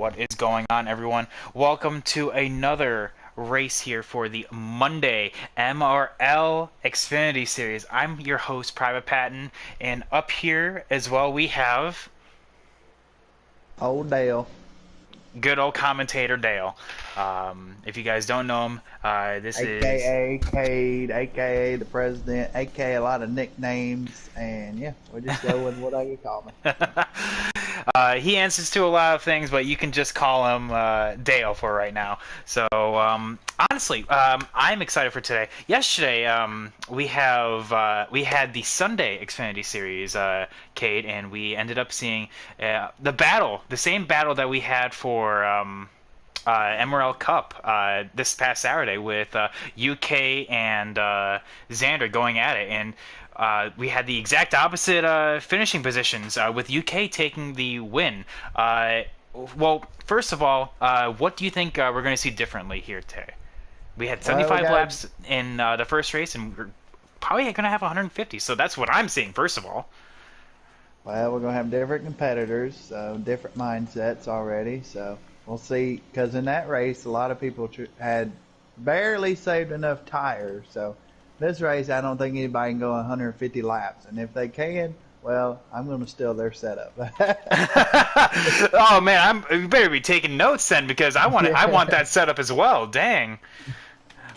What is going on, everyone? Welcome to another race here for the Monday MRL Xfinity Series. I'm your host, Private Patton, and up here as well we have Old Dale, good old commentator Dale. If you guys don't know him, this is aka Cade, aka the president, aka a lot of nicknames, and yeah, we'll just go with what I call me. he answers to a lot of things, but you can just call him Dale for right now. So honestly, I'm excited for today. Yesterday, we had the Sunday Xfinity Series, Kate, and we ended up seeing the same battle that we had for. Emerald Cup this past Saturday with UK and Xander going at it, and we had the exact opposite finishing positions with UK taking the win. Well, first of all, what do you think we're going to see differently here today? We had Well, we 75 got laps in the first race, and we're probably going to have 150. So that's what I'm seeing. First of all, well, we're gonna have different competitors, so different mindsets already. So we'll see. Because in that race, a lot of people had barely saved enough tires. So this race, I don't think anybody can go 150 laps, and if they can, well, I'm gonna steal their setup. oh man, you better be taking notes then because I want Yeah. that setup as well. Dang.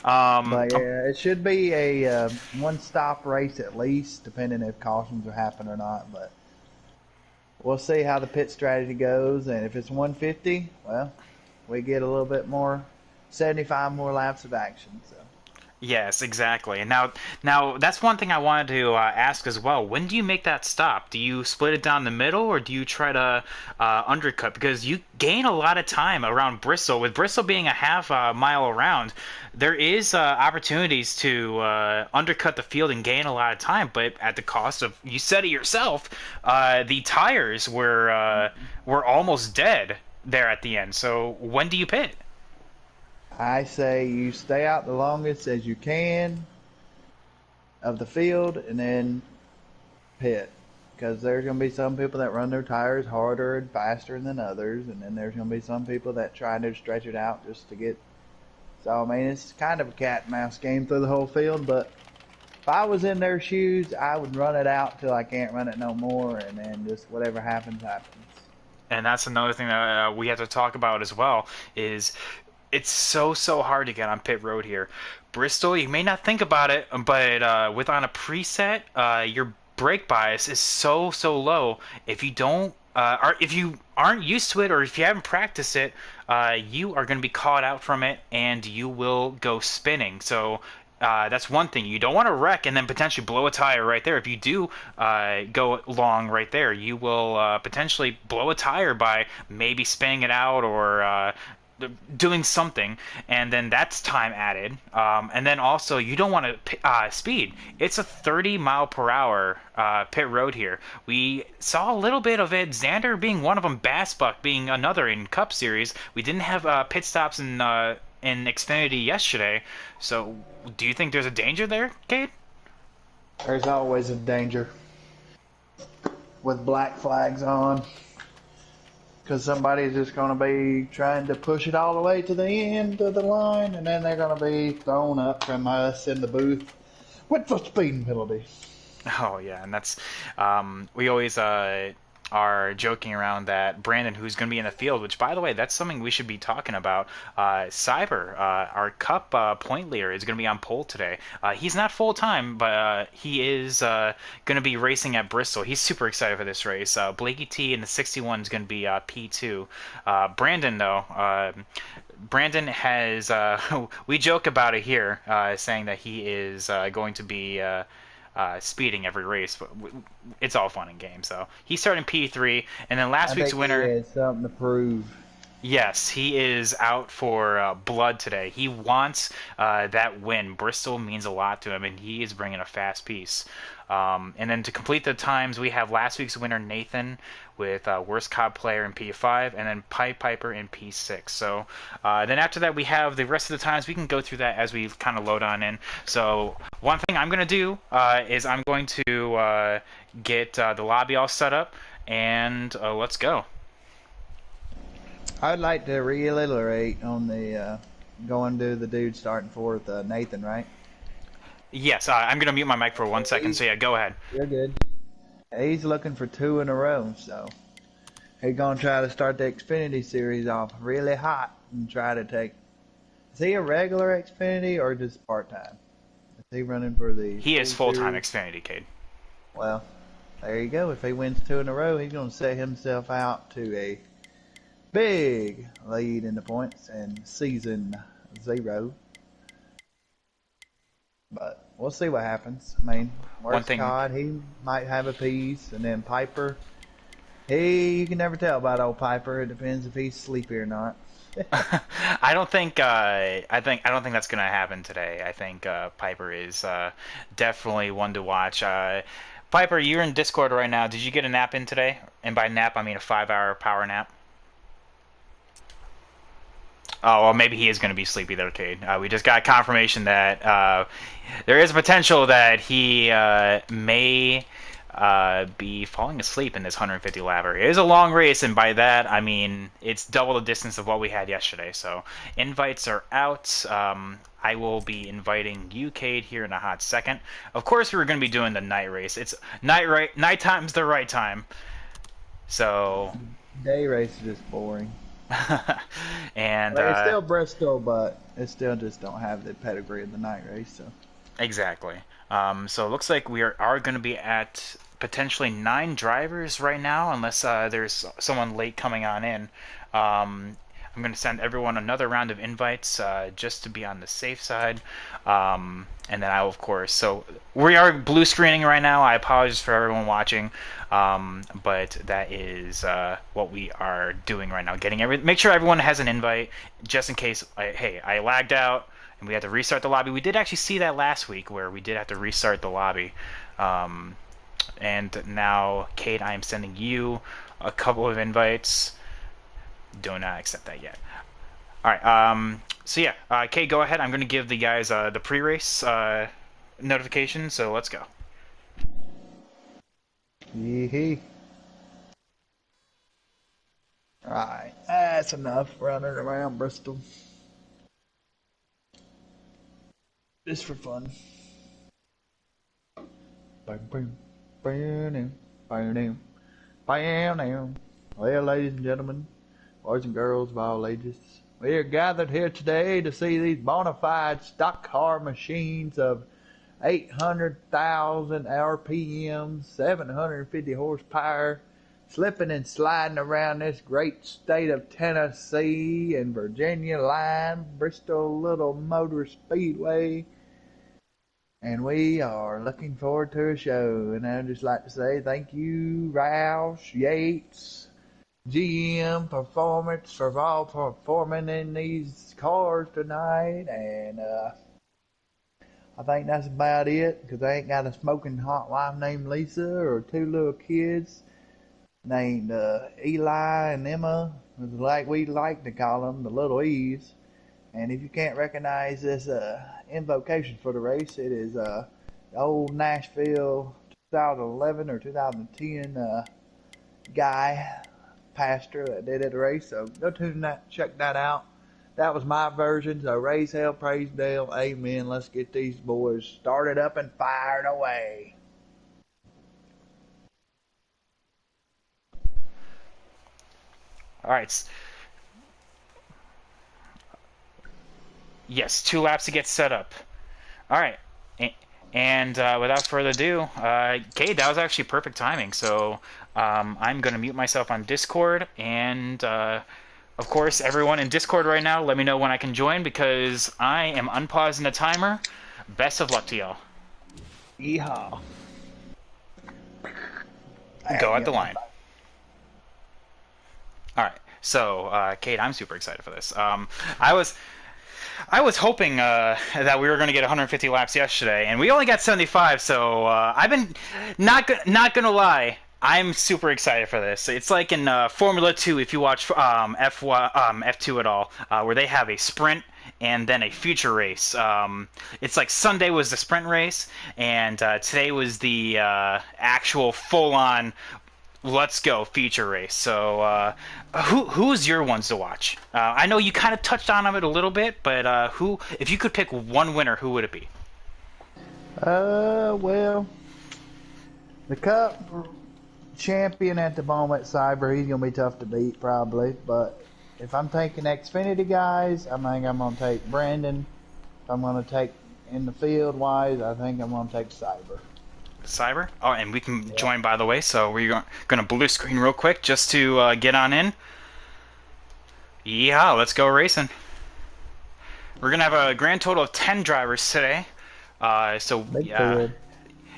Um, But yeah, it should be a one-stop race at least, depending if cautions will happen or not. But we'll see how the pit strategy goes, and if it's 150, well, we get a little bit more, 75 more laps of action. So Yes, exactly. And now that's one thing I wanted to ask as well. When do you make that stop? Do you split it down the middle, or do you try to undercut? Because you gain a lot of time around Bristol. With Bristol being a half mile around, there is opportunities to undercut the field and gain a lot of time, but at the cost of, you said it yourself, the tires were almost dead there at the end. So when do you pit? I say you stay out the longest as you can of the field, and then pit. Because there's going to be some people that run their tires harder and faster than others, and then there's going to be some people that try to stretch it out just to get. So I mean, it's kind of a cat and mouse game through the whole field. But if I was in their shoes, I would run it out till I can't run it no more, and then just whatever happens, happens. And that's another thing that we have to talk about as well is it's so hard to get on pit road here. Bristol, you may not think about it, but with on a preset, your brake bias is so low. If you don't, or if you aren't used to it, or if you haven't practiced it, you are going to be caught out from it, and you will go spinning. So. That's one thing. You don't want to wreck and then potentially blow a tire right there. If you do go long right there, you will potentially blow a tire by maybe spinning it out or doing something, and then that's time added. And then also, you don't want to speed. It's a 30 mile per hour pit road here. We saw a little bit of it. Xander being one of them, Bassbuck being another in Cup Series. We didn't have pit stops in Xfinity yesterday. So, do you think there's a danger there, Cade? There's always a danger with black flags on. Because somebody's just going to be trying to push it all the way to the end of the line, and then they're going to be thrown up from us in the booth with the speeding penalty. Oh yeah, and that's we always are joking around that Brandon, who's going to be in the field, which by the way, that's something we should be talking about. Cyber, our Cup point leader, is going to be on pole today. He's not full time, but he is going to be racing at Bristol. He's super excited for this race. Blakie-T in the 61 is going to be P2. Brandon though. Brandon has, we joke about it here, saying that he is going to be speeding every race, but it's all fun and games. So he's starting P3, and then last I week's think he winner. has something to prove. Yes, he is out for blood today. He wants that win. Bristol means a lot to him, and he is bringing a fast piece. And then to complete the times, we have last week's winner, Nathan, with worst COD player in P5, and then Pied Piper in P6. So then after that, we have the rest of the times. We can go through that as we kind of load on in. So one thing I'm going to do is I'm going to get the lobby all set up, and let's go. I'd like to reiterate on the going to the dude starting fourth, Nathan, right? Yes, I'm going to mute my mic for 1 second. So He's yeah, go ahead. you're good. He's looking for two in a row, so he's gonna try to start the Xfinity series off really hot and try to take. Is he a regular Xfinity or just part time? Is he running for the He is full full-time series? Xfinity, Cade. Well, there you go. If he wins two in a row, he's gonna set himself out to a big lead in the points and season zero. But we'll see what happens. I mean, One worst thing card, he might have a piece, and then Piper. You can never tell about old Piper. It depends if he's sleepy or not. I don't think I don't think that's gonna happen today. I think Piper is definitely one to watch. Piper, you're in Discord right now. Did you get a nap in today? And by nap, I mean a 5-hour power nap. Oh, well, maybe he is going to be sleepy though, Cade. We just got confirmation that there is a potential that he may be falling asleep in this 150 lapper. It is a long race, and by that I mean it's double the distance of what we had yesterday. So invites are out. I will be inviting you, Cade, here in a hot second. Of course, we were going to be doing the night race. It's night time's the right time. So Day race is just boring. and Like, it's still Bristol, but it still just don't have the pedigree of the night race. So exactly. So it looks like we are going to be at potentially 9 drivers right now, unless there's someone late coming on in. I'm going to send everyone another round of invites just to be on the safe side. And then I will, of course. So we are blue screening right now. I apologize for everyone watching. But that is what we are doing right now. Make sure everyone has an invite, just in case. I lagged out and we had to restart the lobby. We did actually see that last week where we did have to restart the lobby. And now, Kate, I am sending you a couple of invites. Do not accept that yet. All right. So yeah, Kate, go ahead. I'm going to give the guys the pre-race notification. So let's go. yee. Alright, that's enough running around Bristol. Just for fun. Bam, bam, bam, bam, bam, bam. Well, ladies and gentlemen, boys and girls of all ages, we are gathered here today to see these bona fide stock car machines of 800,000 RPM, 750 horsepower, slipping and sliding around this great state of Tennessee and Virginia line, Bristol Little Motor Speedway. And we are looking forward to a show. And I'd just like to say thank you, Roush, Yates, GM Performance for all performing in these cars tonight. And I think that's about it, because I ain't got a smoking hot wife named Lisa or two little kids named Eli and Emma, like we like to call them, the little E's. And if you can't recognize this invocation for the race, it is the old Nashville 2011 or 2010 guy, pastor that did it the race. So go tune that, check that out. That was my version. So raise hell, praise Dale, amen. Let's get these boys started up and fired away. All right. Yes, 2 laps to get set up. All right. And without further ado, Kate, that was actually perfect timing. So I'm going to mute myself on Discord. And of course, everyone in Discord right now, let me know when I can join, because I am unpausing the timer. Best of luck to y'all. Yeehaw. Go at the line. All right. So, Kate, I'm super excited for this. I was hoping that we were going to get 150 laps yesterday, and we only got 75. So I've been not gonna lie. I'm super excited for this. It's like in Formula 2, if you watch F2 at all, where they have a sprint and then a future race. It's like Sunday was the sprint race, and today was the actual full-on let's go feature race. So, who's your ones to watch? I know you kind of touched on it a little bit, but who, if you could pick one winner, who would it be? Well, the Cup champion at the moment, Cyber, he's gonna be tough to beat probably. But if I'm taking Xfinity guys, I think I'm gonna take Brandon. If I'm gonna take in the field wise, I think I'm gonna take Cyber. Cyber. Oh, and we can Yeah. join, by the way. So we're going to blue screen real quick just to get on in. Yeah, let's go racing. We're gonna have a grand total of 10 drivers today. So Big yeah, field.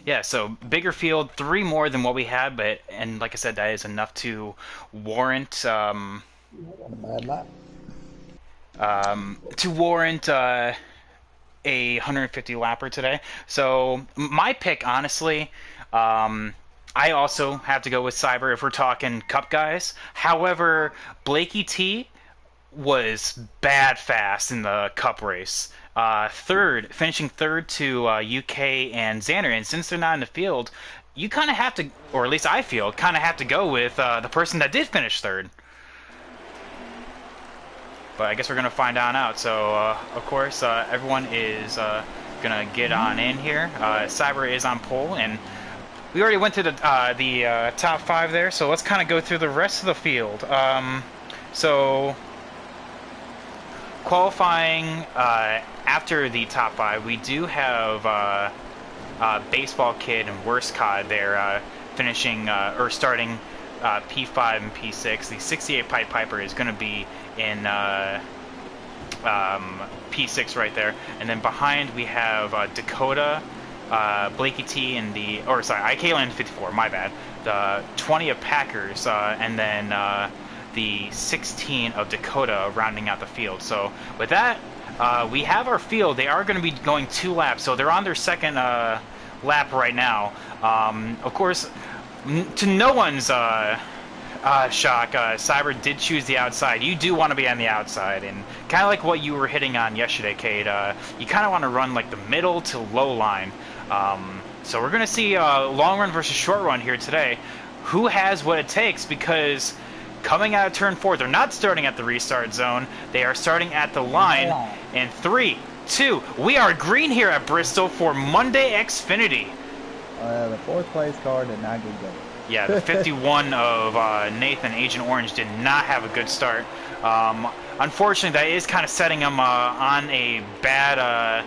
yeah. So bigger field, three more than what we had, but and like I said, that is enough to warrant Got a bad lap. to warrant a 150 lapper today. So my pick, honestly, I also have to go with Cyber if we're talking Cup guys. However, Blakie-T was bad fast in the Cup race. Finishing third to UK and Xander. And since they're not in the field, you kind of have to, or at least I feel, kind of have to go with the person that did finish third. But I guess we're gonna find out. So of course, everyone is gonna get on in here. Cyber is on pole, and we already went through the top five there. So let's kind of go through the rest of the field. So qualifying after the top five, we do have Baseball Kid and Worst Cod there finishing or starting P5 and P6. The 68 Pied Piper is going to be in P6 right there, and then behind we have Dakota, Blakie-T, and IK Land 54. My bad. The 20 of Packers, and then the 16 of Dakota rounding out the field. So with that, we have our field. They are going to be going 2 laps, so they're on their second lap right now. Of course, to no one's shock, Cyber did choose the outside. You do want to be on the outside, and kind of like what you were hitting on yesterday, Cade. You kind of want to run like the middle to low line. So we're going to see long run versus short run here today. Who has what it takes? Because coming out of turn 4, they're not starting at the restart zone. They are starting at the line. And 3, 2, we are green here at Bristol for Monday Xfinity. The fourth place car did not get going. Yeah, the 51 of Nathan, Agent Orange, did not have a good start. Unfortunately, that is kind of setting him on a bad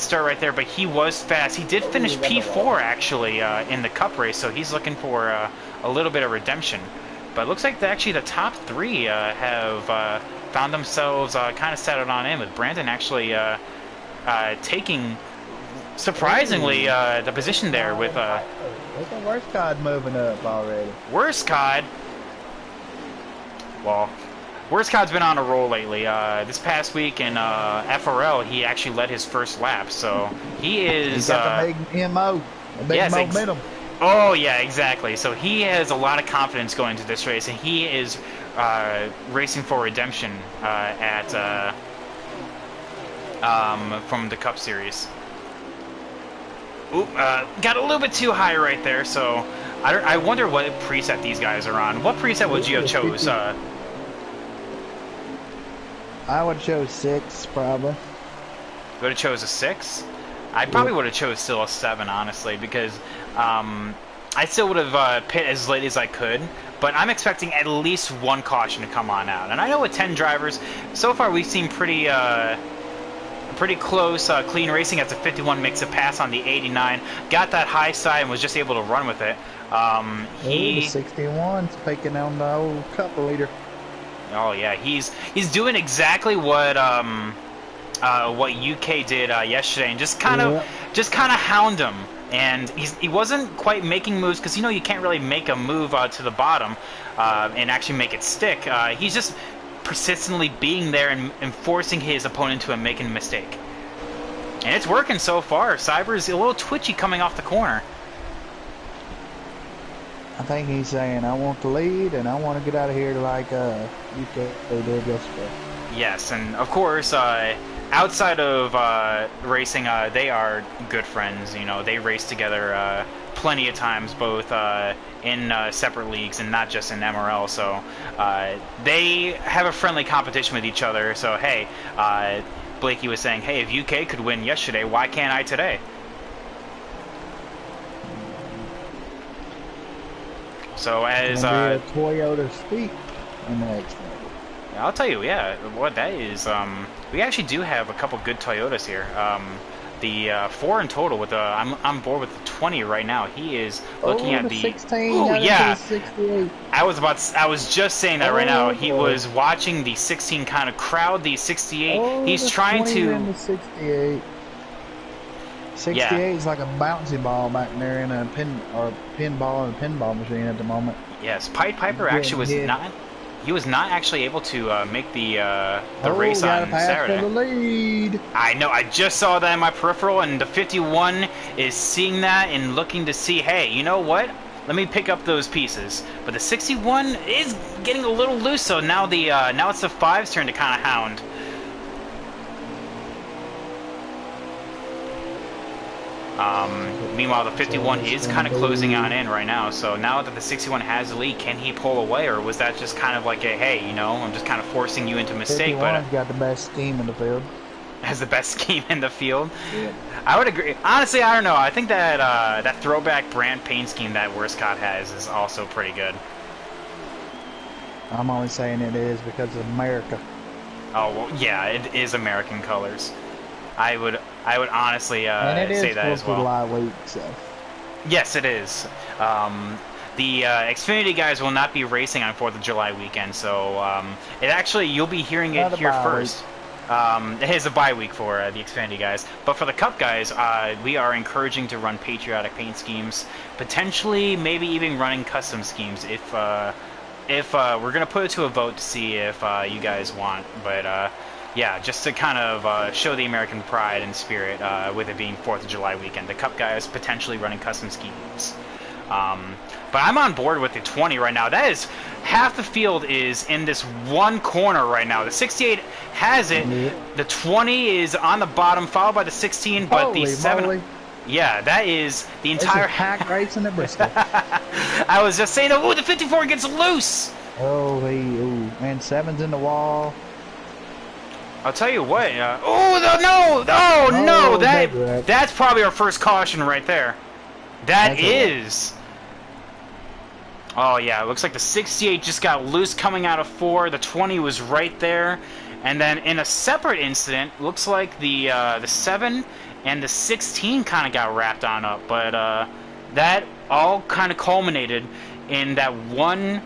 start right there, but he was fast. He did finish P4, actually, in the Cup race, so he's looking for a little bit of redemption. But it looks like actually the top 3 have found themselves kind of settled on in, with Brandon actually taking, surprisingly, the position there with... Look at Worst Cod moving up already. Worst Cod. Well, Worst Cod's been on a roll lately. This past week in FRL, he actually led his first lap, so he is. He's got the big MO, the big momentum. Oh yeah, exactly. So he has a lot of confidence going into this race, and he is racing for redemption from the Cup Series. Oop, got a little bit too high right there, so I wonder what preset these guys are on. What preset would you have chose? I would chose 6, probably. Would have chose a 6? I probably would have chose still a 7, honestly, because I still would have pit as late as I could, but I'm expecting at least 1 caution to come on out. And I know with 10 drivers, so far we've seen pretty close, clean racing. As the 51 makes a pass on the 89, got that high side and was just able to run with it. The 61's picking on the old Cup leader. Oh yeah, he's doing exactly what UK did yesterday, and just kind of hound him. And he wasn't quite making moves, because you can't really make a move to the bottom and actually make it stick. He's just persistently being there and forcing his opponent to making a mistake. And it's working so far. Cyber's a little twitchy coming off the corner. I think he's saying, I want to lead and I want to get out of here like UK did yesterday. Yes, and of course, outside of racing, they are good friends. They race together plenty of times, both in separate leagues and not just in MRL. So they have a friendly competition with each other. So hey, Blakey was saying, hey, if UK could win yesterday, why can't I today? So as a Toyota Speak in the Xfinity. I'll tell you, yeah, what that is. We actually do have a couple good Toyotas here. The 4 in total. With I'm on board with the 20 right now. He is looking at the 16. Ooh, yeah. 68. I was just saying that right now. He was watching the 16 kind of crowd the 68. He's trying to. In the 68. 68 is like a bouncy ball back there in a pinball and a pinball machine at the moment. Yes, Pied Piper actually was not. He was not actually able to make the race on Saturday. For the lead. I know. I just saw that in my peripheral, and the 51 is seeing that and looking to see, hey, you know what? Let me pick up those pieces. But the 61 is getting a little loose, so now now it's the 5's turn to kind of hound. Meanwhile, the 51 is kind of closing on in right now. So now that the 61 has the lead, can he pull away, or was that just kind of like a, hey, you know, I'm just kind of forcing you into a mistake? But got the best scheme in the field. Has the best scheme in the field. Yeah. I would agree. Honestly, I don't know. I think that that throwback brand paint scheme that Worscott has is also pretty good. I'm only saying it is because of America. Oh well, yeah, it is American colors. I would honestly say that as well. Lightweight, so. Yes, it is. The Xfinity guys will not be racing on 4th of July weekend, so it actually, you'll be hearing it here first. It is a bye week for the Xfinity guys, but for the Cup guys, we are encouraging to run patriotic paint schemes, potentially maybe even running custom schemes if we're gonna put it to a vote to see if you guys want, but. Yeah, just to kind of show the American pride and spirit with it being 4th of July weekend. The Cup guys potentially running custom schemes. But I'm on board with the 20 right now. That is, half the field is in this one corner right now. The 68 has it. The 20 is on the bottom, followed by the 16, but Holy the 7... moly. Yeah, that is the entire... pack racing at Bristol. I was just saying, oh, the 54 gets loose! Oh, and 7's in the wall. I'll tell you what. No! That's probably our first caution right there. That is. Oh yeah, it looks like the 68 just got loose coming out of 4. The 20 was right there, and then in a separate incident, looks like the 7 and the 16 kind of got wrapped on up. But that all kind of culminated in that one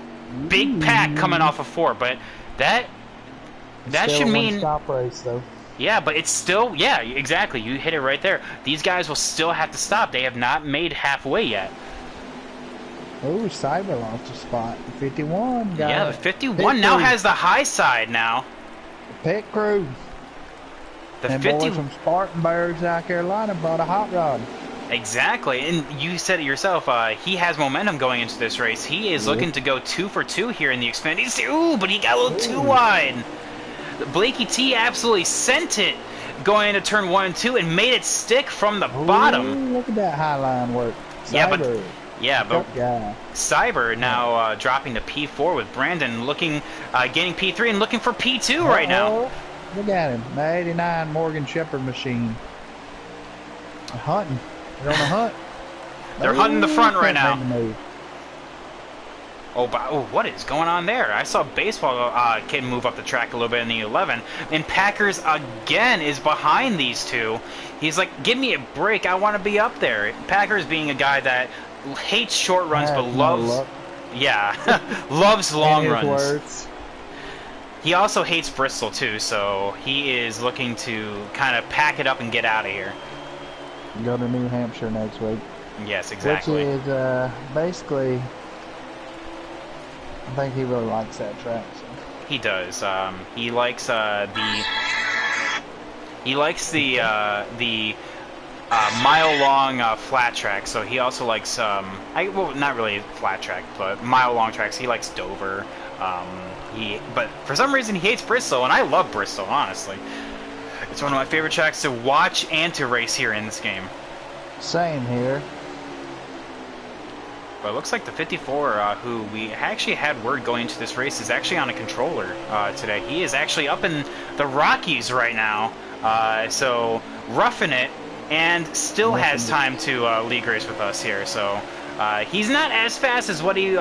big pack coming off of 4. But that should mean stop race though. Yeah, but it's still, yeah, exactly. You hit it right there. These guys will still have to stop. They have not made halfway yet. Oh, Cyber lost a spot. The 51 got Yeah, the 51 now has the high side now. The pit crew. The and 50 boys from Spartanburg, South Carolina brought a hot rod. Exactly, and you said it yourself. He has momentum going into this race. He is looking to go 2 for 2 here in the Xfinity. Ooh, but he got a little too wide. Blakie-T absolutely sent it going into turn 1 and 2 and made it stick from the bottom. Look at that high line work. Cyber. Yeah, but yeah. Cyber now dropping to P4 with Brandon looking, getting P3 and looking for P2 right now. Look at him, the 89 Morgan Shepherd machine. Hunting. They're on the hunt. They're hunting the front right now. Oh, what is going on there? I saw Baseball kid move up the track a little bit in the 11, and Packers again is behind these two. He's like, give me a break. I want to be up there. Packers being a guy that hates short runs but loves, loves long runs. Words. He also hates Bristol too, so he is looking to kind of pack it up and get out of here. Go to New Hampshire next week. Yes, exactly. Which is basically, I think he really likes that track. So. He does. He likes the mile-long flat track. So he also likes well, not really flat track, but mile-long tracks. He likes Dover. But for some reason he hates Bristol, and I love Bristol. Honestly, it's one of my favorite tracks to watch and to race here in this game. Same here. But it looks like the 54, who we actually had word going into this race, is actually on a controller today. He is actually up in the Rockies right now, so roughing it, and still has time to league race with us here. So he's not as fast as what he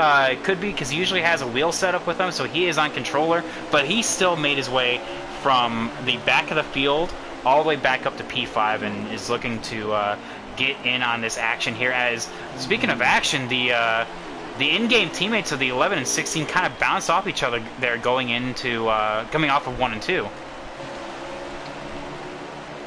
could be, because he usually has a wheel setup with him, so he is on controller, but he still made his way from the back of the field all the way back up to P5 and is looking to get in on this action here. As speaking of action, the in-game teammates of the 11 and 16 kind of bounced off each other there going into coming off of 1 and 2.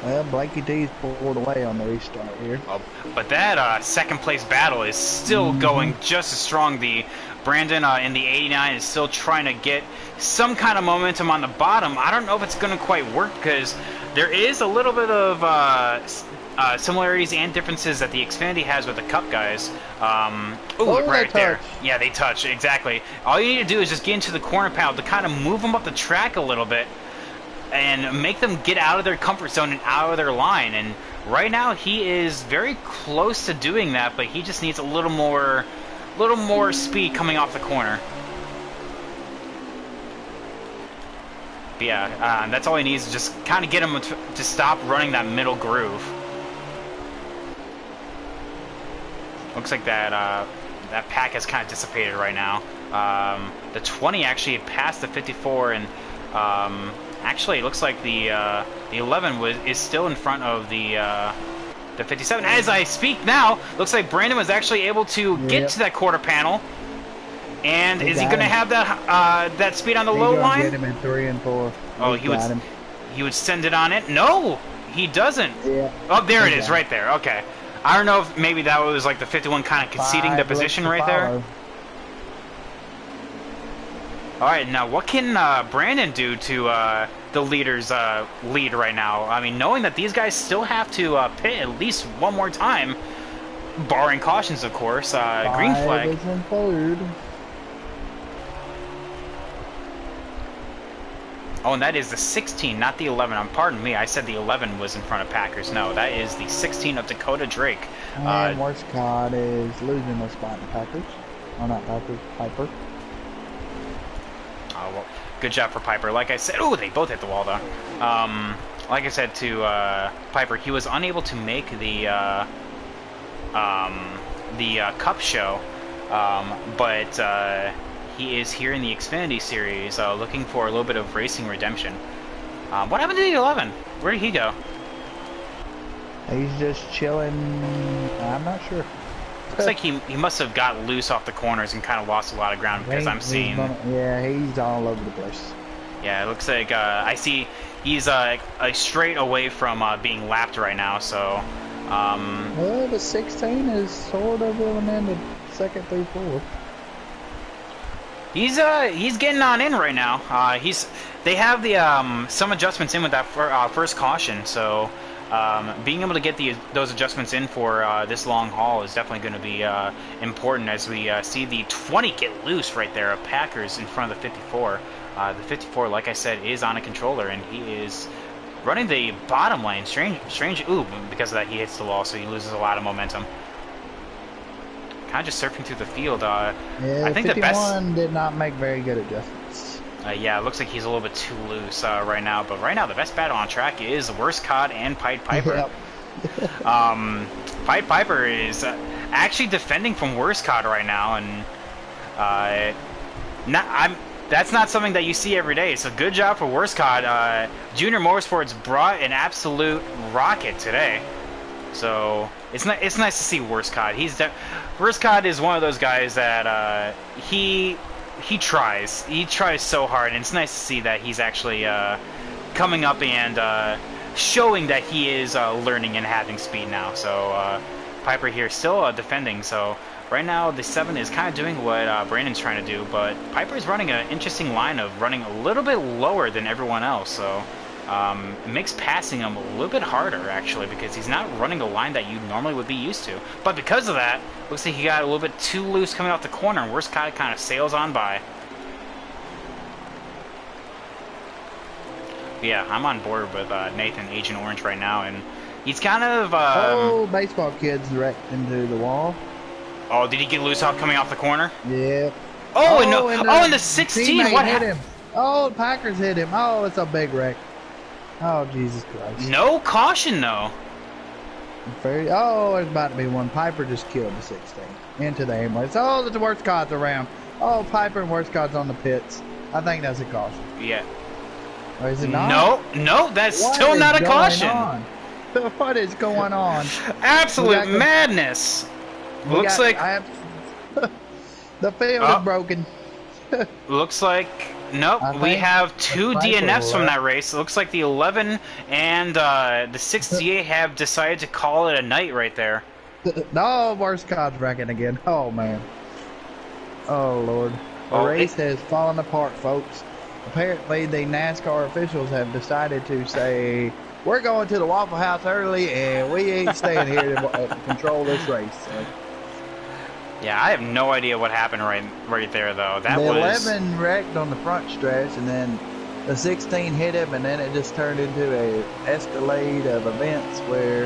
Well, Blakie-T's pulled away on the restart here. Oh, but that second place battle is still going just as strong. The Brandon in the 89 is still trying to get some kind of momentum on the bottom. I don't know if it's going to quite work, because there is a little bit of similarities and differences that the Xfinity has with the Cup guys. Ooh, right there. Yeah, they touch, exactly. All you need to do is just get into the corner panel to kind of move them up the track a little bit and make them get out of their comfort zone and out of their line. And right now he is very close to doing that, but he just needs a little more speed coming off the corner. But yeah, that's all he needs, is just kind of get him to stop running that middle groove. Looks like that pack has kind of dissipated right now. The 20 actually passed the 54, and actually it looks like the 11 is still in front of the 57. As I speak now, looks like Brandon was actually able to get to that quarter panel. And is he going to have that speed on the low line? Get him in 3 and 4. Oh, he would send it on it. No, he doesn't. Yeah. Oh, there it is, right there. Okay. I don't know if maybe that was like the 51 kind of conceding the position right there. All right, now what can Brandon do to the leaders lead right now? I mean, knowing that these guys still have to pit at least one more time, barring cautions, of course. Green flag. Is in third. Oh, and that is the 16, not the 11. Pardon me, I said the 11 was in front of Packers. No, that is the 16 of Dakota Drake. And Worstcott is losing a spot in Packers. Oh, not Packers, Piper. Oh, well, good job for Piper. Like I said, oh, they both hit the wall, though. Like I said to Piper, he was unable to make the Cup show, but he is here in the Xfinity Series looking for a little bit of racing redemption. What happened to the 11? Where did he go? He's just chilling. I'm not sure. Looks like he must have got loose off the corners and kind of lost a lot of ground, because I'm seeing... Yeah, he's all over the place. Yeah, it looks like I see he's a straight away from being lapped right now, so... Well, the 16 is sort of eliminated second through 4. He's getting on in right now. They have the some adjustments in with that first caution, so being able to get those adjustments in for this long haul is definitely going to be important, as we see the 20 get loose right there of Packers in front of the 54. The 54, like I said, is on a controller, and he is running the bottom lane. Strange. Ooh, because of that he hits the wall, so he loses a lot of momentum. Kind of just surfing through the field. Yeah, I think 51 the best did not make very good adjustments. Yeah, it looks like he's a little bit too loose right now. But right now, the best battle on track is Worstcott and Pied Piper. Yep. Pied Piper is actually defending from Worstcott right now, and that's not something that you see every day. So good job for Worstcott. Junior Motorsports brought an absolute rocket today. So it's nice to see Worstcott. Worstcott is one of those guys that he tries so hard, and it's nice to see that he's actually coming up and showing that he is learning and having speed now. So Piper here still defending. So right now the 7 is kind of doing what Brandon's trying to do, but Piper's running an interesting line of running a little bit lower than everyone else. So it makes passing him a little bit harder, actually, because he's not running the line that you normally would be used to. But because of that, looks like he got a little bit too loose coming off the corner, and Worstcott kind of sails on by. But yeah, I'm on board with Nathan, Agent Orange, right now, and he's kind of... baseball kid's wrecked into the wall. Oh, did he get loose out coming off the corner? Yeah. Oh, and no. Oh, and Oh, and the the 16. teammate What hit happened? him. Oh, the Packers hit him. Oh, it's a big wreck. Oh, Jesus Christ. No caution, though. Oh, there's about to be one. Piper just killed the 16 into the ambulance. Oh, that's the worst cards around. Oh, Piper and worst cards on the pits. I think that's a caution. Yeah. Or is it not? No, no, that's What still is not a going caution. on? What is going on? Absolute madness. Looks like the field is broken. looks like nope. We have two DNFs from that race. It looks like the 11 and the 68 have decided to call it a night right there. No, worst cards wrecking again. Oh man. Oh Lord. The race has fallen apart, folks. Apparently, the NASCAR officials have decided to say, we're going to the Waffle House early, and we ain't staying here to control this race. So. Yeah, I have no idea what happened right there, though. That the was 11 wrecked on the front stretch, and then the 16 hit him, and then it just turned into a escalade of events where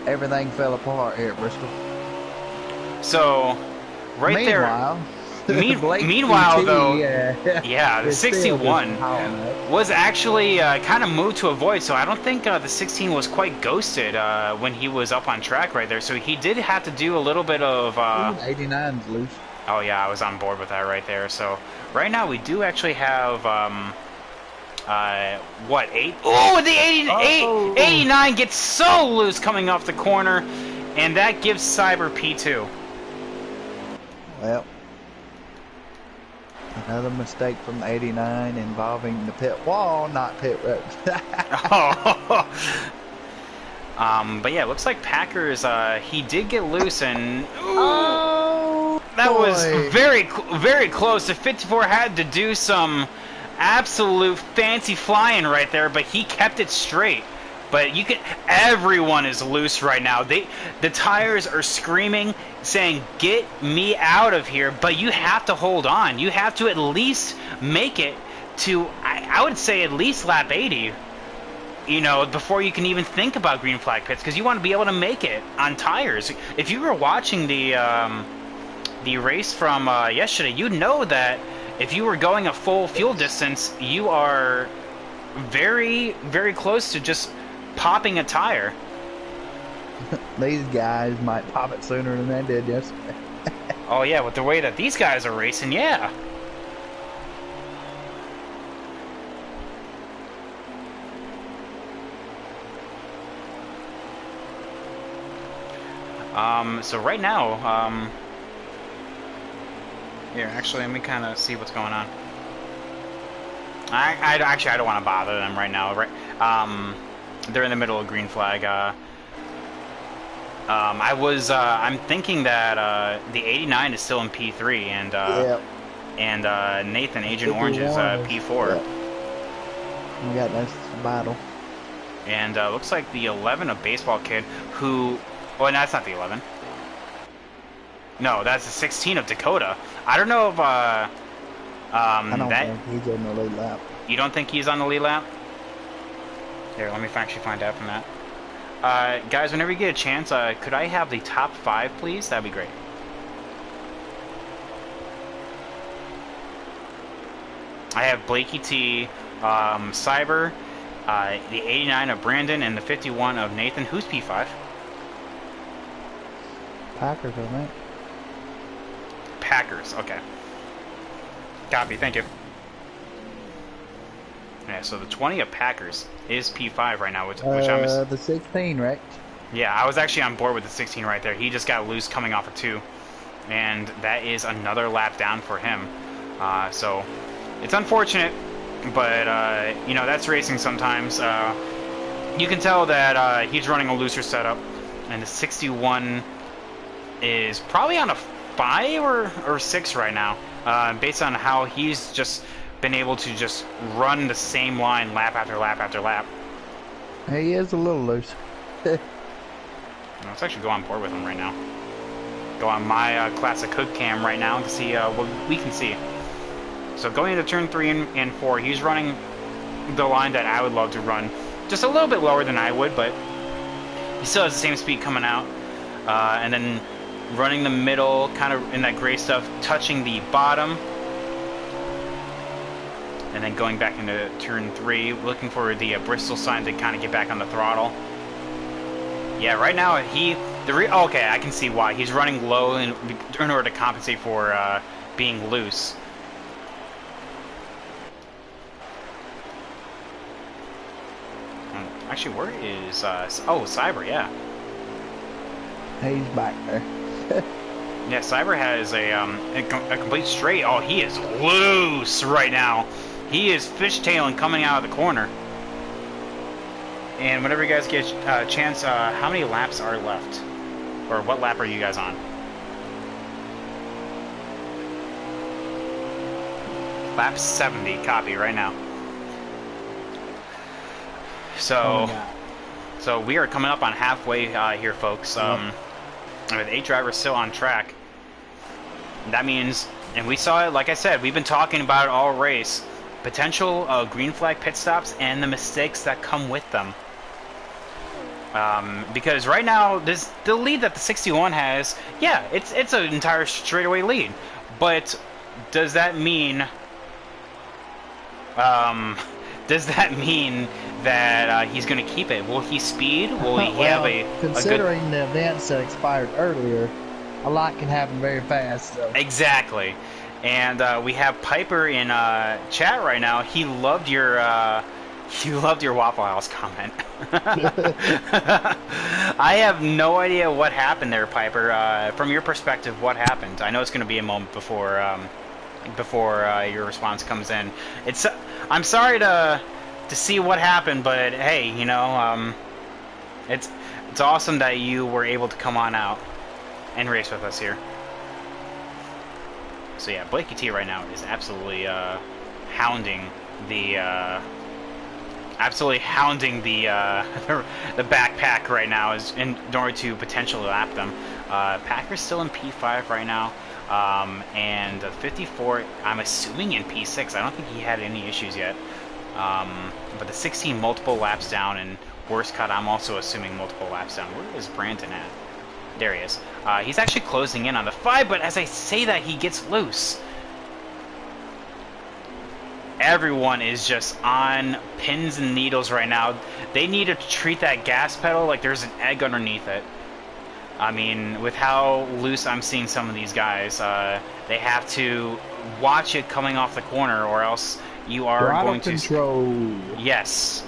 everything fell apart here at Bristol. So, meanwhile, meanwhile, though, yeah, the 61 was was actually kind of moved to avoid, so I don't think the 16 was quite ghosted when he was up on track right there. So he did have to do a little bit of... 89's loose. Oh, yeah, I was on board with that right there. So right now we do actually have... what, 8? Oh, the 89 gets so loose coming off the corner, and that gives Cyber P2. Well, another mistake from the 89 involving the pit wall, not pit road. But yeah, it looks like Packers, he did get loose, and that boy. was very close. The 54 had to do some absolute fancy flying right there, but he kept it straight. But everyone is loose right now. The tires are screaming, saying, "Get me out of here!" But you have to hold on. You have to at least make it to, I would say, at least lap 80. You know, before you can even think about green flag pits, because you want to be able to make it on tires. If you were watching the race from yesterday, you'd know that if you were going a full fuel distance, you are very close to just popping a tire. These guys might pop it sooner than they did yesterday. Oh yeah, with the way that these guys are racing, yeah. So right now, here, actually, let me kind of see what's going on. I don't want to bother them right now. Right, they're in the middle of green flag. I'm thinking that the 89 is still in P3, and and Nathan, Agent Orange, is P4. Yep. We got this battle. And looks like the 11 of Baseball Kid, who... Oh, no, that's not the 11. No, that's the 16 of Dakota. I don't know if... I don't think he's in the lead lap. You don't think he's on the lead lap? Here, let me actually find out from that. Guys, whenever you get a chance, could I have the top 5, please? That'd be great. I have Blakie-T, Cyber, the 89 of Brandon, and the 51 of Nathan. Who's P5? Packers, I think. Packers, okay. Copy, thank you. Yeah, so the 20 of Packers is P5 right now, which I'm... The 16 wrecked. Yeah, I was actually on board with the 16 right there. He just got loose coming off of 2. And that is another lap down for him. So, it's unfortunate, but, you know, that's racing sometimes. You can tell that he's running a looser setup. And the 61 is probably on a 5 or 6 right now. Based on how he's just been able to just run the same line lap after lap after lap. He is a little loose. Let's actually go on board with him right now. Go on my classic hood cam right now to see what we can see. So going into turn 3 and 4, he's running the line that I would love to run. Just a little bit lower than I would, but he still has the same speed coming out. And then running the middle, kind of in that gray stuff, touching the bottom, and then going back into turn 3, looking for the Bristol sign to kind of get back on the throttle. Yeah, right now okay, I can see why he's running low in order to compensate for being loose. Actually, where is Cyber? Yeah, He's back there. yeah. Cyber has a complete straight. Oh, he is loose right now. He is fishtailing coming out of the corner. And whenever you guys get a chance, how many laps are left? Or what lap are you guys on? Lap 70, copy right now. So, so we are coming up on halfway here, folks. With 8 drivers still on track. That means, and we saw it, like I said, we've been talking about it all race. Potential green flag pit stops and the mistakes that come with them. Because right now, the lead that the 61 has, yeah, it's an entire straightaway lead. But does that mean that he's going to keep it? Will he speed? Will he have a considering the events that expired earlier, a lot can happen very fast. So. Exactly. And we have Piper in chat right now. He loved your Waffle House comment. I have no idea what happened there, Piper. From your perspective, what happened? I know it's going to be a moment before your response comes in. I'm sorry to see what happened, but hey, you know, it's awesome that you were able to come on out and race with us here. So yeah, Blakie-T right now is absolutely hounding the the backpack right now in order to potentially lap them. Packer's still in P5 right now, and 54 I'm assuming in P6. I don't think he had any issues yet. But the 16 multiple laps down, and worst cut I'm also assuming multiple laps down. Where is Brandon at? There he is. He's actually closing in on the 5, but as I say that, he gets loose. Everyone is just on pins and needles right now. They need to treat that gas pedal like there's an egg underneath it. I mean, with how loose I'm seeing some of these guys, they have to watch it coming off the corner, or else you are going to... control. Yes.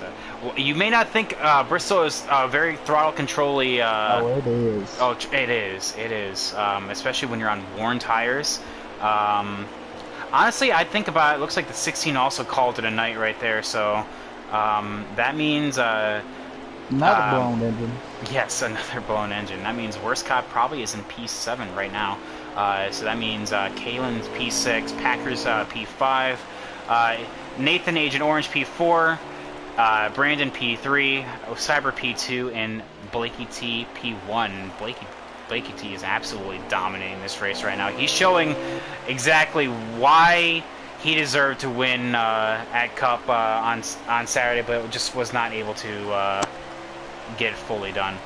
You may not think Bristol is very throttle control-y. Oh, it is. Oh, it is. It is. Especially when you're on worn tires. Honestly, I think about it. Looks like the 16 also called it a night right there. So that means another blown engine. Yes, another blown engine. That means worst cop probably is in P7 right now. So that means Kalen's P6, Packers P5, Nathan Agent Orange P4. Brandon P3, Cyber P2, and Blakie-T P1. Blakie-T is absolutely dominating this race right now. He's showing exactly why he deserved to win at Cup on Saturday, but just was not able to get it fully done.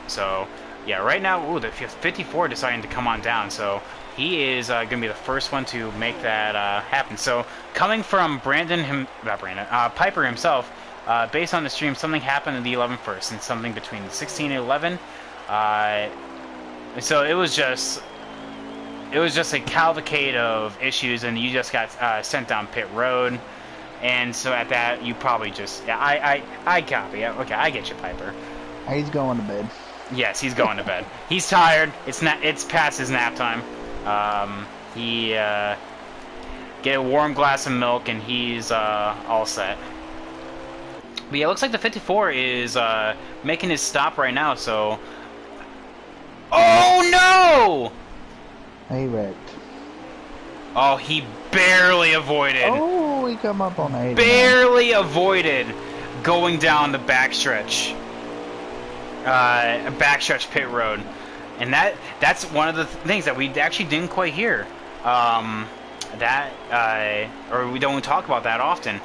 So, yeah, right now, the 54 deciding to come on down, so he is going to be the first one to make that happen. So, coming from Piper himself, based on the stream, something happened in the 11 first, and something between the 16 and 11. So it was just a cavalcade of issues, and you just got sent down pit road. And so at that, you probably just I copy. Okay, I get you, Piper. He's going to bed. Yes, he's going to bed. He's tired. It's past his nap time. He get a warm glass of milk, and he's all set. But yeah, it looks like the 54 is making his stop right now. So, oh no! He wrecked. Oh, he barely avoided. Oh, he come up on 80. Barely avoided going down the backstretch. Backstretch pit road. And that's one of the things that we actually didn't quite hear. Or we don't talk about that often.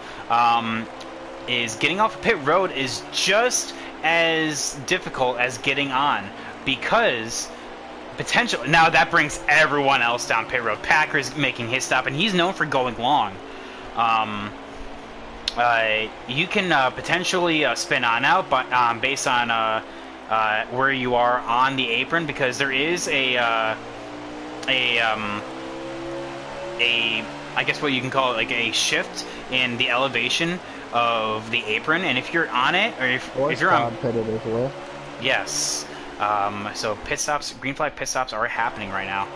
Is getting off a pit road is just as difficult as getting on, because potential. Now that brings everyone else down pit road. Packer's making his stop, and he's known for going long. You can potentially spin on out, but based on where you are on the apron, because there is I guess what you can call it, like a shift in the elevation of the apron, and if you're on it, or if you're on pitted as well. Yes. So pit stops, green flag pit stops are happening right now.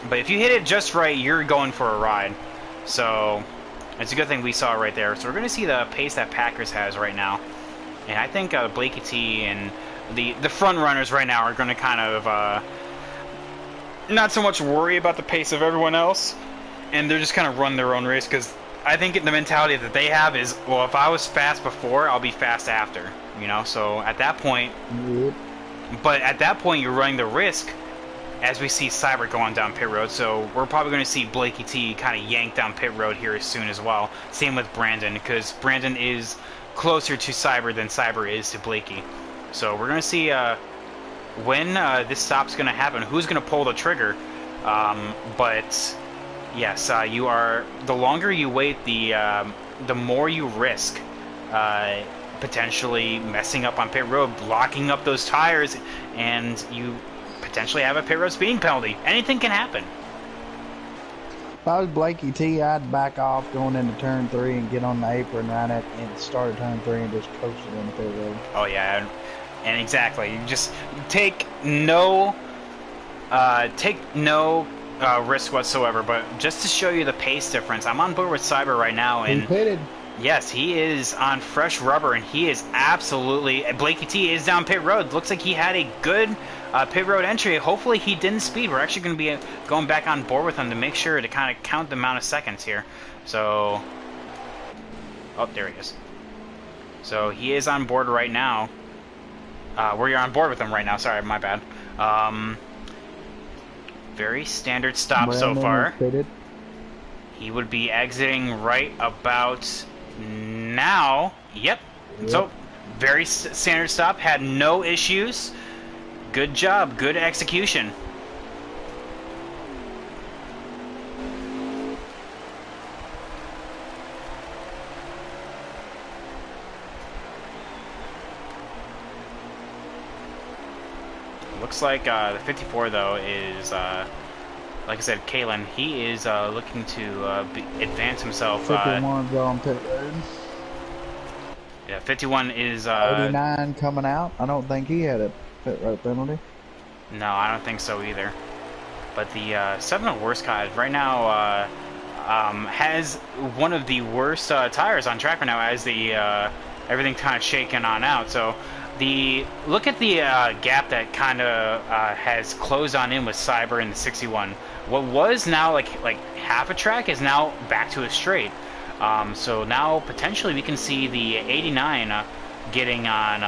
But if you hit it just right, you're going for a ride. So it's a good thing we saw it right there. So we're going to see the pace that Packers has right now. And I think Blakie-T and the front runners right now are going to kind of not so much worry about the pace of everyone else. And they're just kind of run their own race, because I think the mentality that they have is, well, if I was fast before, I'll be fast after. You know, so at that point, but at that point, you're running the risk, as we see Cyber going down pit road. So we're probably going to see Blakie-T kind of yank down pit road here soon as well. Same with Brandon, because Brandon is closer to Cyber than Cyber is to Blakey. So we're going to see when this stop's going to happen, who's going to pull the trigger. But yes, you are. The longer you wait, the more you risk potentially messing up on pit road, blocking up those tires, and you potentially have a pit road speeding penalty. Anything can happen. If I was Blakie-T, I'd back off going into turn 3 and get on the apron right at the start of turn 3 and just coast it in the pit road. Oh yeah, and exactly. You just take no risk whatsoever. But just to show you the pace difference, I'm on board with Cyber right now, and he pitted. Yes, he is on fresh rubber, and he is absolutely... Blakie-T is down pit road. Looks like he had a good pit road entry. Hopefully he didn't speed. We're actually going to be going back on board with him to make sure to kind of count the amount of seconds here. So... Oh, there he is. So he is on board right now. We're on board with him right now. Sorry, my bad. Very standard stop so far. He would be exiting right about now. Yep. So, very standard stop. Had no issues. Good job. Good execution. Looks like the 54, though, is... like I said, Kalen, he is looking to advance himself. 51's on pit road. Yeah, 51 is... 89 coming out. I don't think he had a pit road penalty. No, I don't think so either. But the 7 Worstcott right now has one of the worst tires on track right now, as the everything kind of shaken on out. So look at the gap that kind of has closed on in with Cyber in the 61. What was now like half a track is now back to a straight. So now potentially we can see the 89 getting on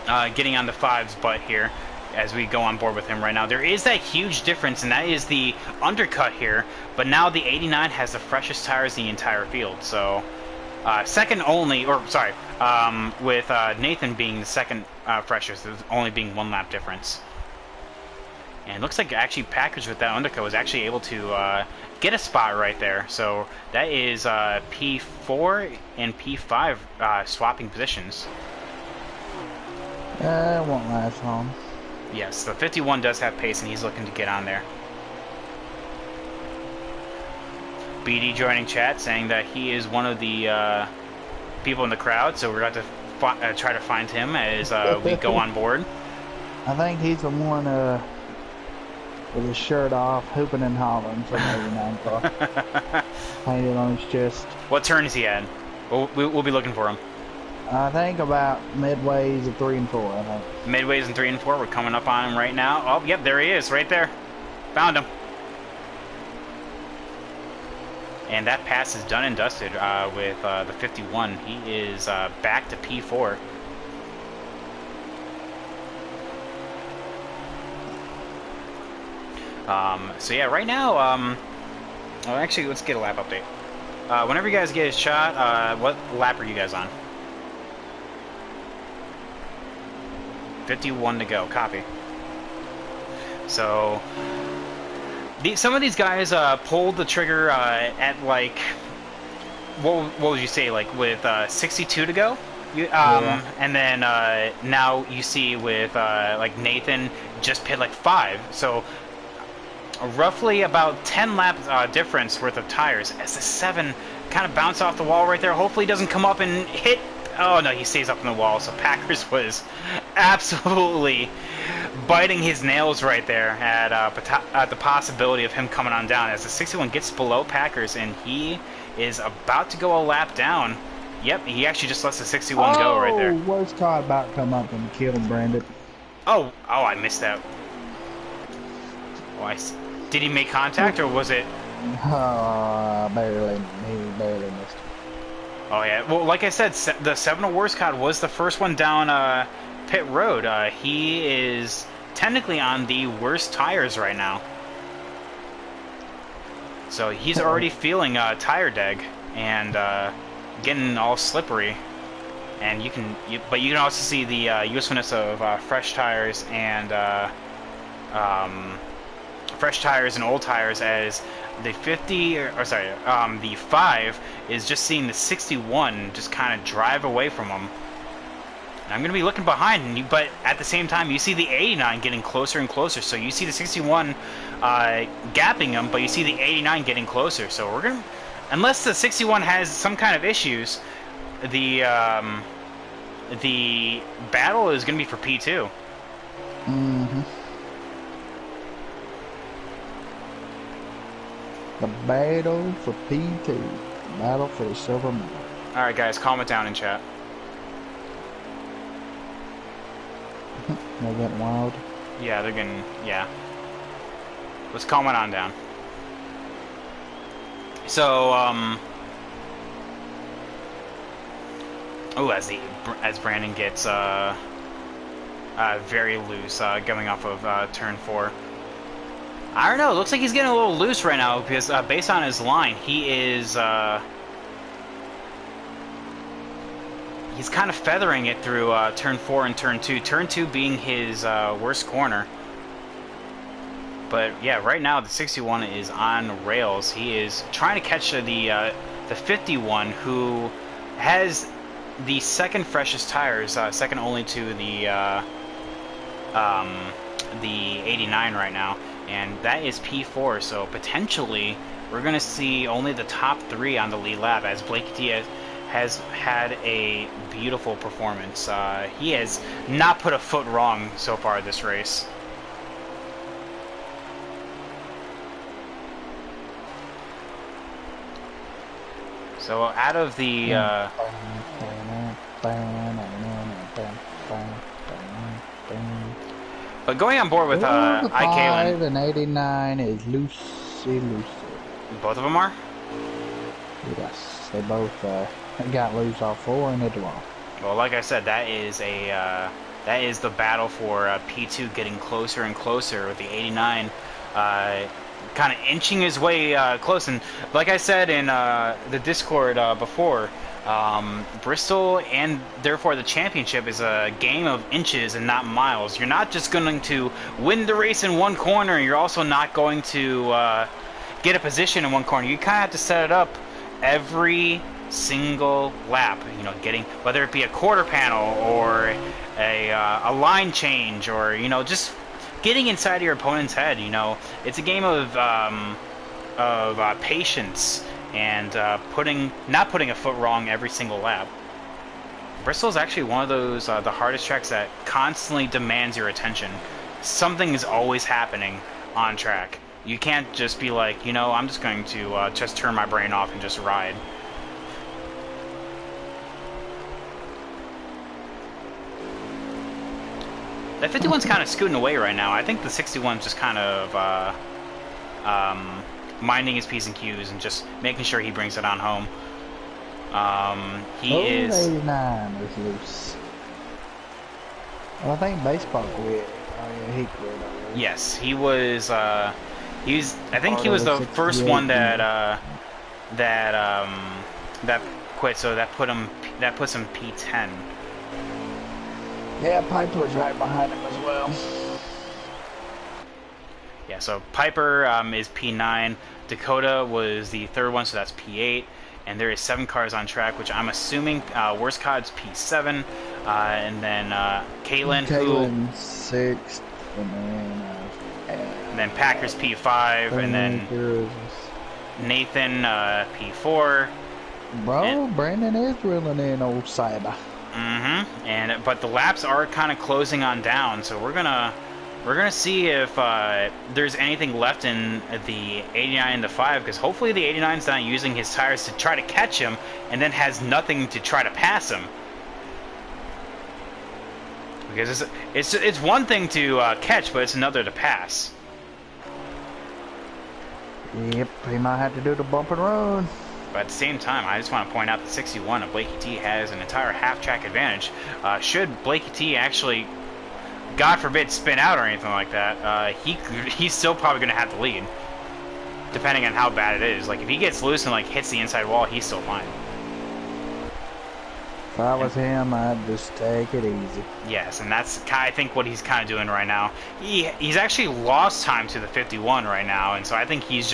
the 5's butt here as we go on board with him right now. There is that huge difference, and that is the undercut here. But now the 89 has the freshest tires in the entire field. So second only, or sorry, with Nathan being the second freshest, there's only being 1 lap difference. And it looks like actually Packers with that undercut was actually able to get a spot right there. So that is P4 and P5 swapping positions. It won't last long. Yes, the 51 does have pace, and he's looking to get on there. BD joining chat, saying that he is one of the people in the crowd, so we're going to try to find him as we go on board. I think he's the one with his shirt off, hooping and hollering from 89 car. Painted on his chest. What turn is he at? We'll be looking for him. I think about midways of 3 and 4, I think. Midways and 3 and 4, we're coming up on him right now. Oh, yep, there he is, right there. Found him. And that pass is done and dusted with the 51. He is back to P4. So yeah, right now, well, actually, let's get a lap update. Whenever you guys get a shot, what lap are you guys on? 51 to go. Copy. So some of these guys pulled the trigger at like what would you say, like with 62 to go? Yeah. And then now you see with like Nathan just pit like 5. So roughly about 10 lap difference worth of tires as the 7 kind of bounced off the wall right there. Hopefully he doesn't come up and hit. Oh no, he stays up in the wall. So Packers was absolutely biting his nails right there at the possibility of him coming on down as the 61 gets below Packers and he is about to go a lap down. Yep, he actually just lets the 61 go right there. Worst car about to come up and kill him, Brandon. Oh, I missed that. Oh, did he make contact or was it? Barely. He barely missed. Oh yeah. Well, like I said, the 7 worst cod was the first one down pit road. He is technically on the worst tires right now. So he's already feeling tire deg and getting all slippery. And but you can also see the usefulness of fresh tires and old tires as the 50 or sorry the 5 is just seeing the 61 just kind of drive away from him. And I'm gonna be looking behind, but at the same time you see the 89 getting closer and closer. So you see the 61 gapping him, but you see the 89 getting closer. So we're gonna, unless the 61 has some kind of issues, the battle is gonna be for P2. Mm-hmm. The battle for P2. The battle for the silver medal. Alright guys, calm it down in chat. They're getting wild. Yeah, they're getting, yeah. Let's calm it on down. So, oh, as Brandon gets, very loose, coming off of, turn 4. I don't know, it looks like he's getting a little loose right now, because, based on his line, he is, he's kind of feathering it through turn 4 and turn 2. Turn 2 being his worst corner. But yeah, right now the 61 is on rails. He is trying to catch the 51, who has the second freshest tires, second only to the 89 right now, and that is P4. So potentially we're going to see only the top 3 on the lead lap, as Blakie-T has had a beautiful performance. He has not put a foot wrong so far this race. So out of the but going on board with the I 5 and 89 is loosey. Both of them are? Yes, they both got loose off 4 and hit the wall. Well, like I said, that is the battle for P2 getting closer and closer, with the 89 kind of inching his way close. And like I said in the Discord before, Bristol and therefore the championship is a game of inches and not miles. You're not just going to win the race in one corner. You're also not going to get a position in one corner. You kind of have to set it up every single lap. You know, getting, whether it be a quarter panel or a line change, or just getting inside of your opponent's head. It's a game of patience and not putting a foot wrong every single lap. Bristol is actually one of those the hardest tracks that constantly demands your attention. Something is always happening on track. You can't just be like, I'm just going to just turn my brain off and just ride. That 51's kind of scooting away right now. I think the 61's just kind of minding his P's and Q's and just making sure he brings it on home. He is... 89 is loose. Well, I think baseball quit. Oh yeah, he quit already. Yes, he was. I think he was the first one that quit. So that puts him P10. Yeah, Piper's right behind him as well. Yeah, so Piper is P9. Dakota was the third one, so that's P8. And there is 7 cars on track, which I'm assuming worst cod's P7. And then Caitlin, who... sixth, And then Packers P5, and then Nathan P4. Bro, and Brandon is drilling in old Cyber. But the laps are kind of closing on down, so we're gonna see if there's anything left in the 89 and the 5, because hopefully the 89's not using his tires to try to catch him, and then has nothing to try to pass him. Because it's one thing to catch, but it's another to pass. Yep, he might have to do the bump and run. But at the same time, I just want to point out that 61 of Blakie-T has an entire half-track advantage. Should Blakie-T actually, God forbid, spin out or anything like that, he's still probably going to have the lead, depending on how bad it is. Like, if he gets loose and like hits the inside wall, he's still fine. If I was him, I'd just take it easy. Yes, and that's I think what he's kind of doing right now. He's actually lost time to the 51 right now, and so I think he's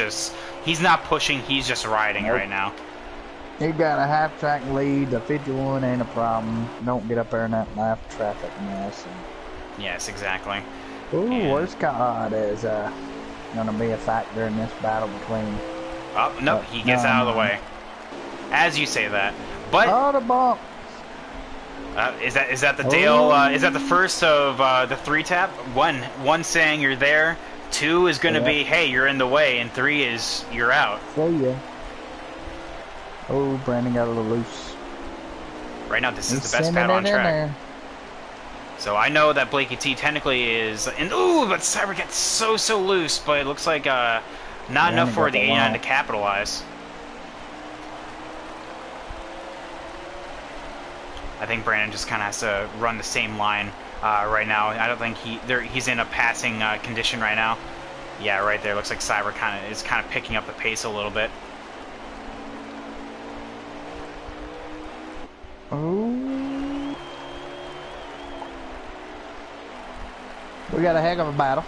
not pushing. He's just riding right now. He got a half-track lead. The 51 ain't a problem. Don't get up there in that lap traffic mess. Yes, exactly. Ooh, worst God is going to be a factor in this battle between. Oh no, he gets out of the way. As you say that, but the bump. Is that the Dale? Is that the first of the 3 tap? One saying you're there. 2 is going to be, hey, you're in the way, and 3 is you're out. See ya. Oh, Brandon got a little loose. Right now, this is the best battle on track. So I know that Blakie-T technically is, and ooh, but Cyber gets so loose, but it looks like not enough for the 89 to capitalize. I think Brandon just kind of has to run the same line right now. I don't think he's in a passing condition right now. Yeah, right there. Looks like Cyber is kind of picking up the pace a little bit. Oh, we got a heck of a battle.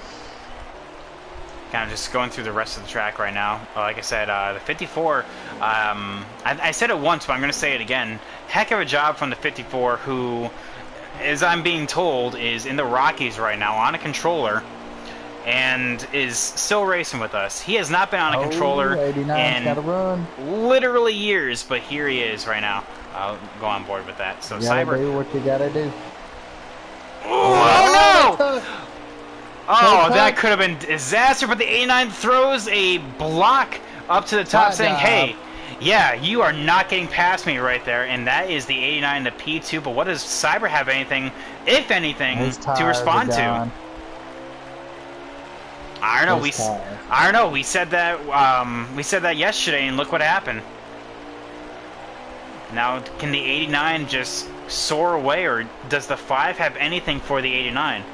Kind of just going through the rest of the track right now. Like I said, the 54, I said it once, but I'm going to say it again. Heck of a job from the 54, who, as I'm being told, is in the Rockies right now on a controller and is still racing with us. He has not been on a controller in literally years, but here he is right now. I'll go on board with that. So Cyber, do what you gotta do. Oh no! Oh, that could have been disaster, but the 89 throws a block up to the top saying, hey, yeah, you are not getting past me right there, and that is the 89 to P2, but what does Cyber have anything, if anything, to respond to? I don't know, we said that yesterday, and look what happened. Now, can the 89 just soar away, or does the 5 have anything for the 89?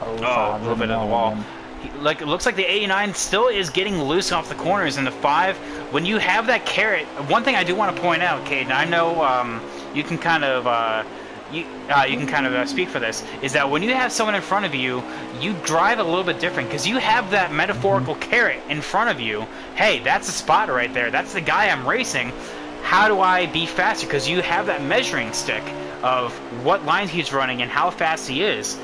Oh, a little bit of the wall. It looks like the 89 still is getting loose off the corners, and the 5, when you have that carrot, one thing I do want to point out, Caden, I know you can kind of speak for this, is that when you have someone in front of you, you drive a little bit different, because you have that metaphorical carrot in front of you. Hey, that's the spot right there. That's the guy I'm racing. How do I be faster? Because you have that measuring stick of what lines he's running and how fast he is.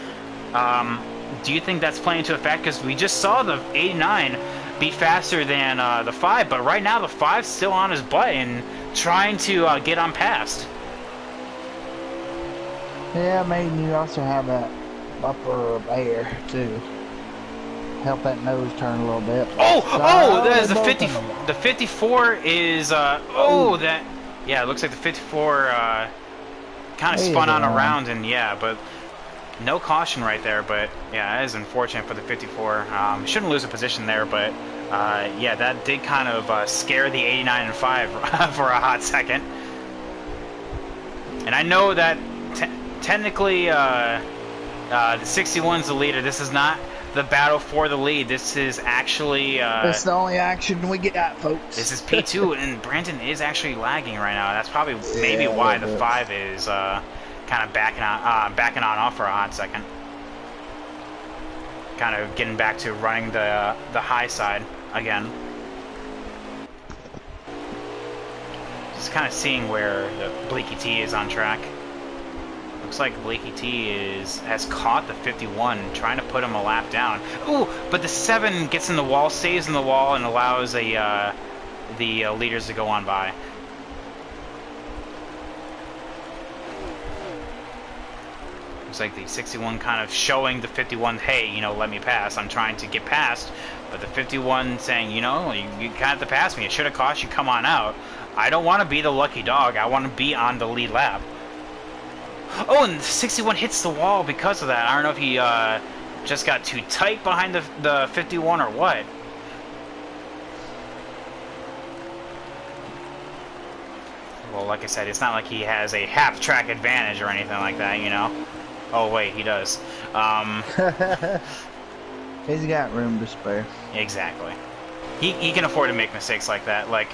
Do you think that's playing into effect? Because we just saw the 89 be faster than the 5, but right now the 5's still on his butt and trying to get on past. Yeah, maybe you also have that upper air to help that nose turn a little bit. There's the 50. The 54 is that. Yeah, it looks like the 54 kind of spun on around, and yeah, but. No caution right there, but yeah, that is unfortunate for the 54. Shouldn't lose a position there, but yeah, that did kind of scare the 89 and 5 for a hot second. And I know that technically the 61's the leader. This is not the battle for the lead. This is actually... That's the only action we got, folks. This is P2, and Brandon is actually lagging right now. That's probably maybe why the 5 is... kind of backing on off for a hot second. kind of getting back to running the high side again. Just kind of seeing where the Blakie-T is on track. Looks like Blakie-T has caught the 51, trying to put him a lap down. Ooh, but the 7 gets in the wall, stays in the wall, and allows the leaders to go on by. Looks like the 61 kind of showing the 51, hey, you know, let me pass. I'm trying to get past. But the 51 saying, you know, you kind of have to pass me. It should have cost you. Come on out. I don't want to be the lucky dog. I want to be on the lead lap. Oh, and 61 hits the wall because of that. I don't know if he just got too tight behind the 51 or what. Well, like I said, it's not like he has a half-track advantage or anything like that, you know? Oh, wait, he does. He's got room to spare. Exactly. He can afford to make mistakes like that. Like,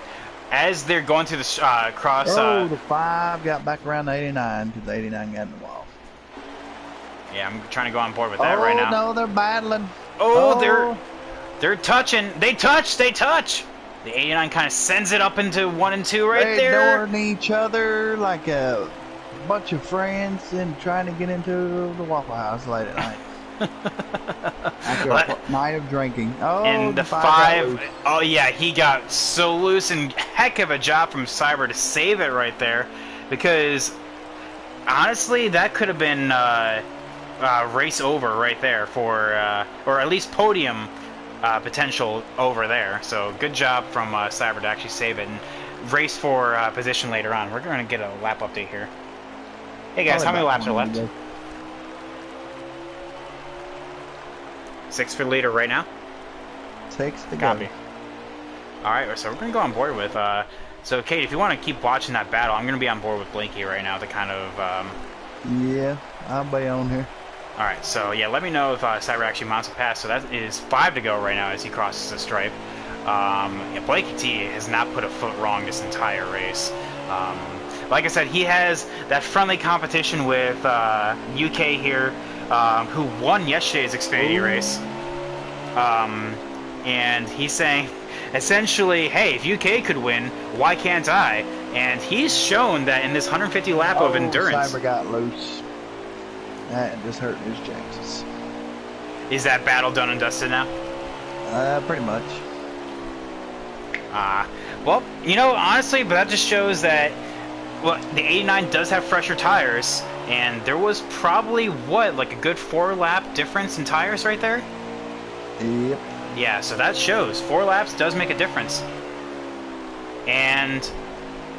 as they're going through the cross... Oh, the 5 got back around the 89 because the 89 got in the wall. Yeah, I'm trying to go on board with that right now. Oh, no, they're battling. Oh, they're touching. They touch. They touch. The 89 kind of sends it up into 1 and 2 right there. They're ignoring each other like a bunch of friends and trying to get into the Waffle House late at night. After a night of drinking. Oh, and the 5, oh yeah, he got so loose, and heck of a job from Cyber to save it right there, because honestly, that could have been race over right there for, or at least podium potential over there. So good job from Cyber to actually save it and race for position later on. We're going to get a lap update here. Hey guys, how many laps are left? 6 for the leader right now. 6 to go. Copy. Alright, so we're going to go on board with... so, Kate, if you want to keep watching that battle, I'm going to be on board with Blakie right now to kind of... Yeah, I'll be on here. Alright, so, yeah, let me know if Cyber actually mounts a pass. So that is 5 to go right now as he crosses the stripe. Yeah, Blakie-T has not put a foot wrong this entire race. Like I said, he has that friendly competition with UK here, who won yesterday's Xfinity race. And he's saying, essentially, hey, if UK could win, why can't I? And he's shown that in this 150 lap of endurance... Cyber got loose. That just hurt his chances. Is that battle done and dusted now? Pretty much. Well, you know, honestly, but that just shows that, well, the 89 does have fresher tires, and there was probably, what, like a good 4-lap difference in tires right there? Yep. Yeah, so that shows. 4 laps does make a difference. And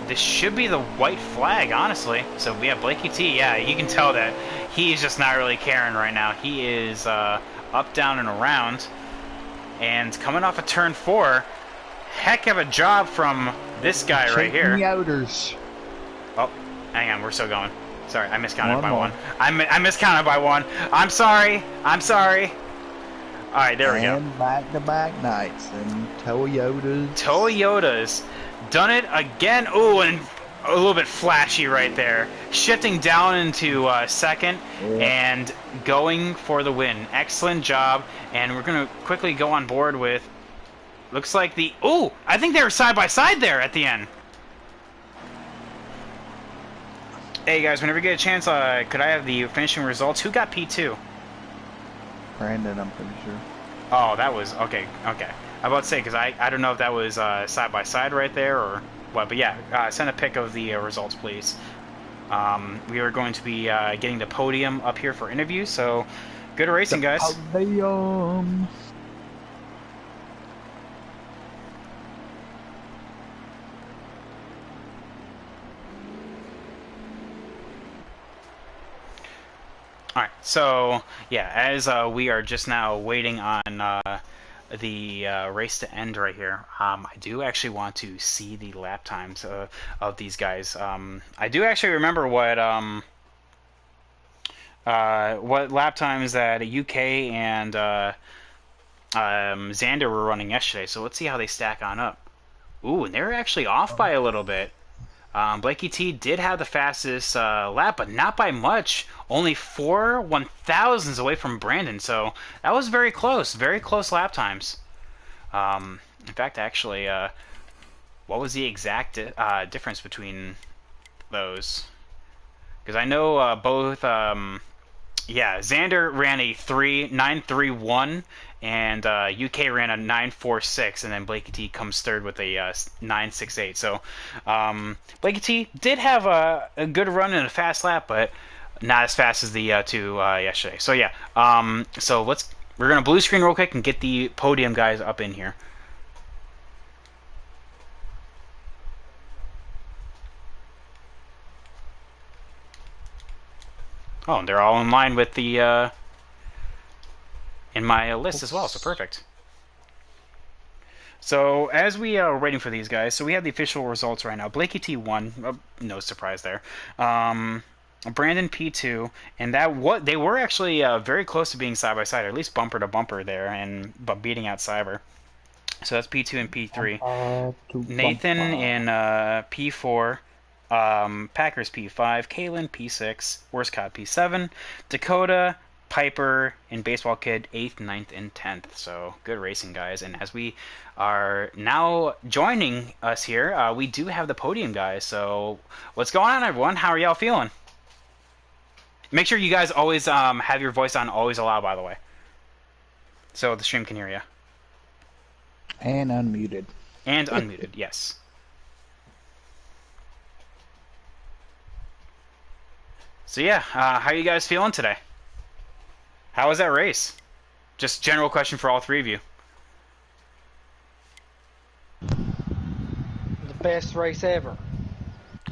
this should be the white flag, honestly. So we have Blakie-T. Yeah, you can tell that he's just not really caring right now. He is up, down, and around. And coming off of turn 4, heck of a job from this guy right here. Yoders. Oh, hang on, we're still going. Sorry, I miscounted by 1. I miscounted by 1. I'm sorry. I'm sorry. All right, there we go. And back-to-back nights and Toyotas. Toyotas. Done it again. Oh, and a little bit flashy right there. Shifting down into second and going for the win. Excellent job. And we're going to quickly go on board with, looks like the... Oh, I think they were side by side there at the end. Hey, guys, whenever you get a chance, could I have the finishing results? Who got P2? Brandon, I'm pretty sure. Oh, that was... Okay, okay. I was about to say, because I don't know if that was side by side right there or what, but yeah, send a pic of the results, please. We are going to be getting the podium up here for interviews, so good racing, guys. Podium. Alright, so, yeah, as we are just now waiting on the race to end right here, I do actually want to see the lap times of these guys. I do actually remember what lap times that UK and Xander were running yesterday, so let's see how they stack on up. Ooh, and they're actually off by a little bit. Blakie-T did have the fastest lap, but not by much. Only 4/1000s away from Brandon, so that was very close lap times. In fact, actually, what was the exact difference between those? Because I know both. Yeah, Xander ran a 9.31, and UK ran a 9.46, and then Blakie-T comes third with a 9.68. So Blakie-T did have a good run and a fast lap, but not as fast as the two yesterday. So yeah, so we're gonna blue screen real quick and get the podium guys up in here. Oh, and they're all in line with the in my list as well. So perfect. So as we are waiting for these guys, so we have the official results right now. Blakie-T won, no surprise there. Brandon P2, and they were actually very close to being side by side, or at least bumper to bumper there, and but beating out Cyber. So that's P2 and P3. Nathan in P4, Packers P5, Kalen P6, Worst Cop P7, Dakota, Piper, and Baseball Kid 8th, 9th, and 10th. So good racing, guys. And as we are now joining us here, we do have the podium guys. So what's going on, everyone? How are y'all feeling? Make sure you guys always have your voice on always allow, by the way, so the stream can hear you. And unmuted. And unmuted, yes. So yeah, how are you guys feeling today? How was that race? Just general question for all three of you. The best race ever.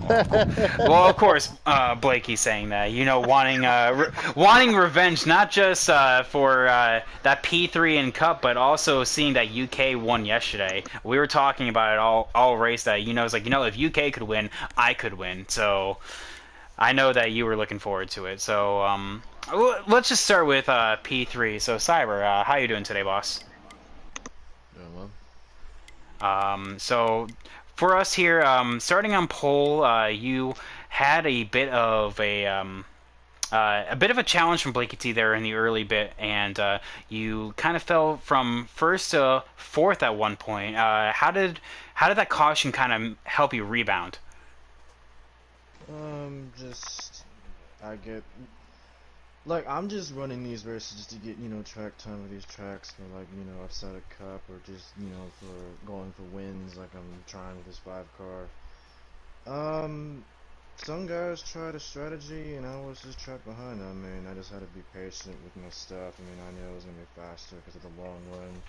Well, of course, Blakey saying that. You know, wanting revenge, not just for that P3 in Cup, but also seeing that UK won yesterday. We were talking about it all race that, it's like, if UK could win, I could win. So I know that you were looking forward to it. So let's just start with P3. So Cyber, how you doing today, boss? Doing well. So for us here, starting on pole, you had a bit of a challenge from Blakie-T there in the early bit, and you kind of fell from first to fourth at one point. How did that caution kind of help you rebound? I'm just running these races just to get, track time with these tracks for, outside of Cup, or just, for going for wins, like I'm trying with this 5-car. Some guys tried a strategy, and I was just trapped behind them. I just had to be patient with my stuff. I knew it was going to be faster because of the long run.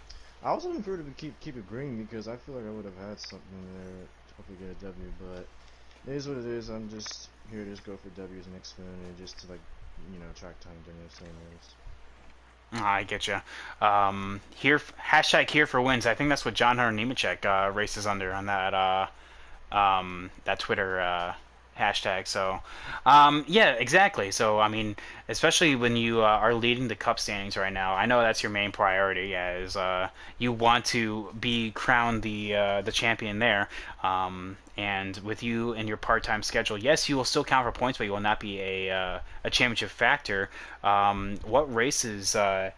I was looking for it to keep it green, because I feel like I would have had something there to hopefully get a W, but it is what it is. I'm just here to just go for W's and Xfinity, just to, track time during the same race. I get you. Here for wins. I think that's what John Hunter Nemechek races under on that Twitter hashtag. So, yeah, exactly. So, especially when you are leading the Cup standings right now, I know that's your main priority, as you want to be crowned the champion there. And with you and your part-time schedule, yes, you will still count for points, but you will not be a championship factor. What races are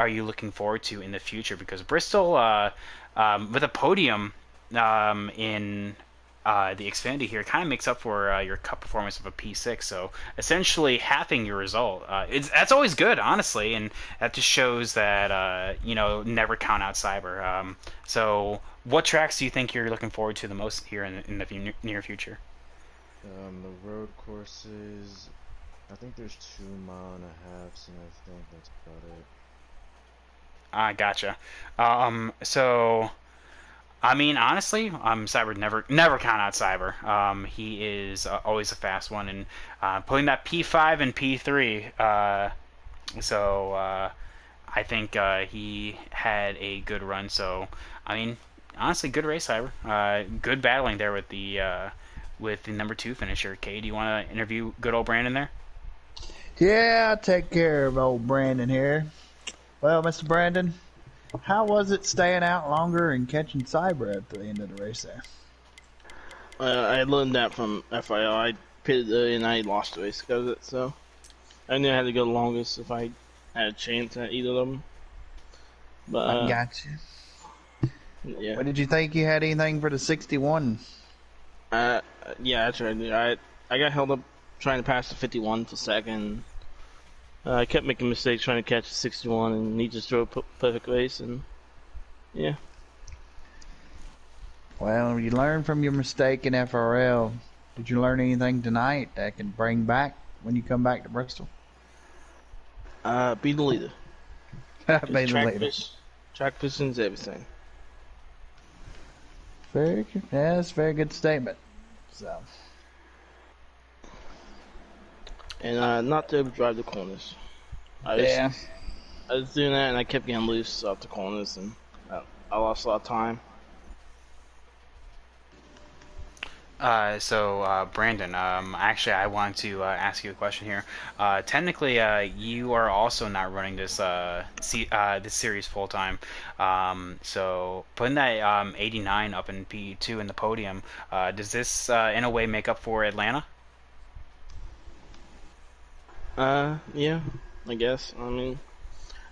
you looking forward to in the future? Because Bristol, with a podium in the Xfinity here, kind of makes up for your Cup performance of a P6. So essentially halving your result. That's always good, honestly, and that just shows that never count out Cyber. So what tracks do you think you're looking forward to the most here in the near future? The road courses, I think there's 2 mile and a halves, and I think that's about it. I gotcha. So, honestly, Cyber never count out Cyber. He is always a fast one, and putting that P5 and P3. So I think he had a good run. So honestly, good race, Cyber. Good battling there with the number 2 finisher. Kay, do you want to interview good old Brandon there? Yeah, I'll take care of old Brandon here. Well, Mr. Brandon, how was it staying out longer and catching Cyber at the end of the race there? I learned that from FIL. I pitted and I lost the race because of it, so I knew I had to go the longest if I had a chance at either of them. But I got you. yeah, What did you think you had anything for the 61? uh, yeah, that's right. I got held up trying to pass the 51 for second. I kept making mistakes trying to catch the 61, and he just threw a perfect race, and yeah. Well, you learned from your mistake in FRL. Did you learn anything tonight that can bring back when you come back to Bristol? Be the leader. Be the leader. Track position's everything. Very good. Yeah, that's a very good statement. So. And not to overdrive the corners. I was doing that, and I kept getting loose off the corners, and I lost a lot of time. Brandon, actually, I want to ask you a question here. Technically, you are also not running this this series full time. So putting that 89 up in P2 in the podium, does this in a way make up for Atlanta? Yeah, I guess. I mean,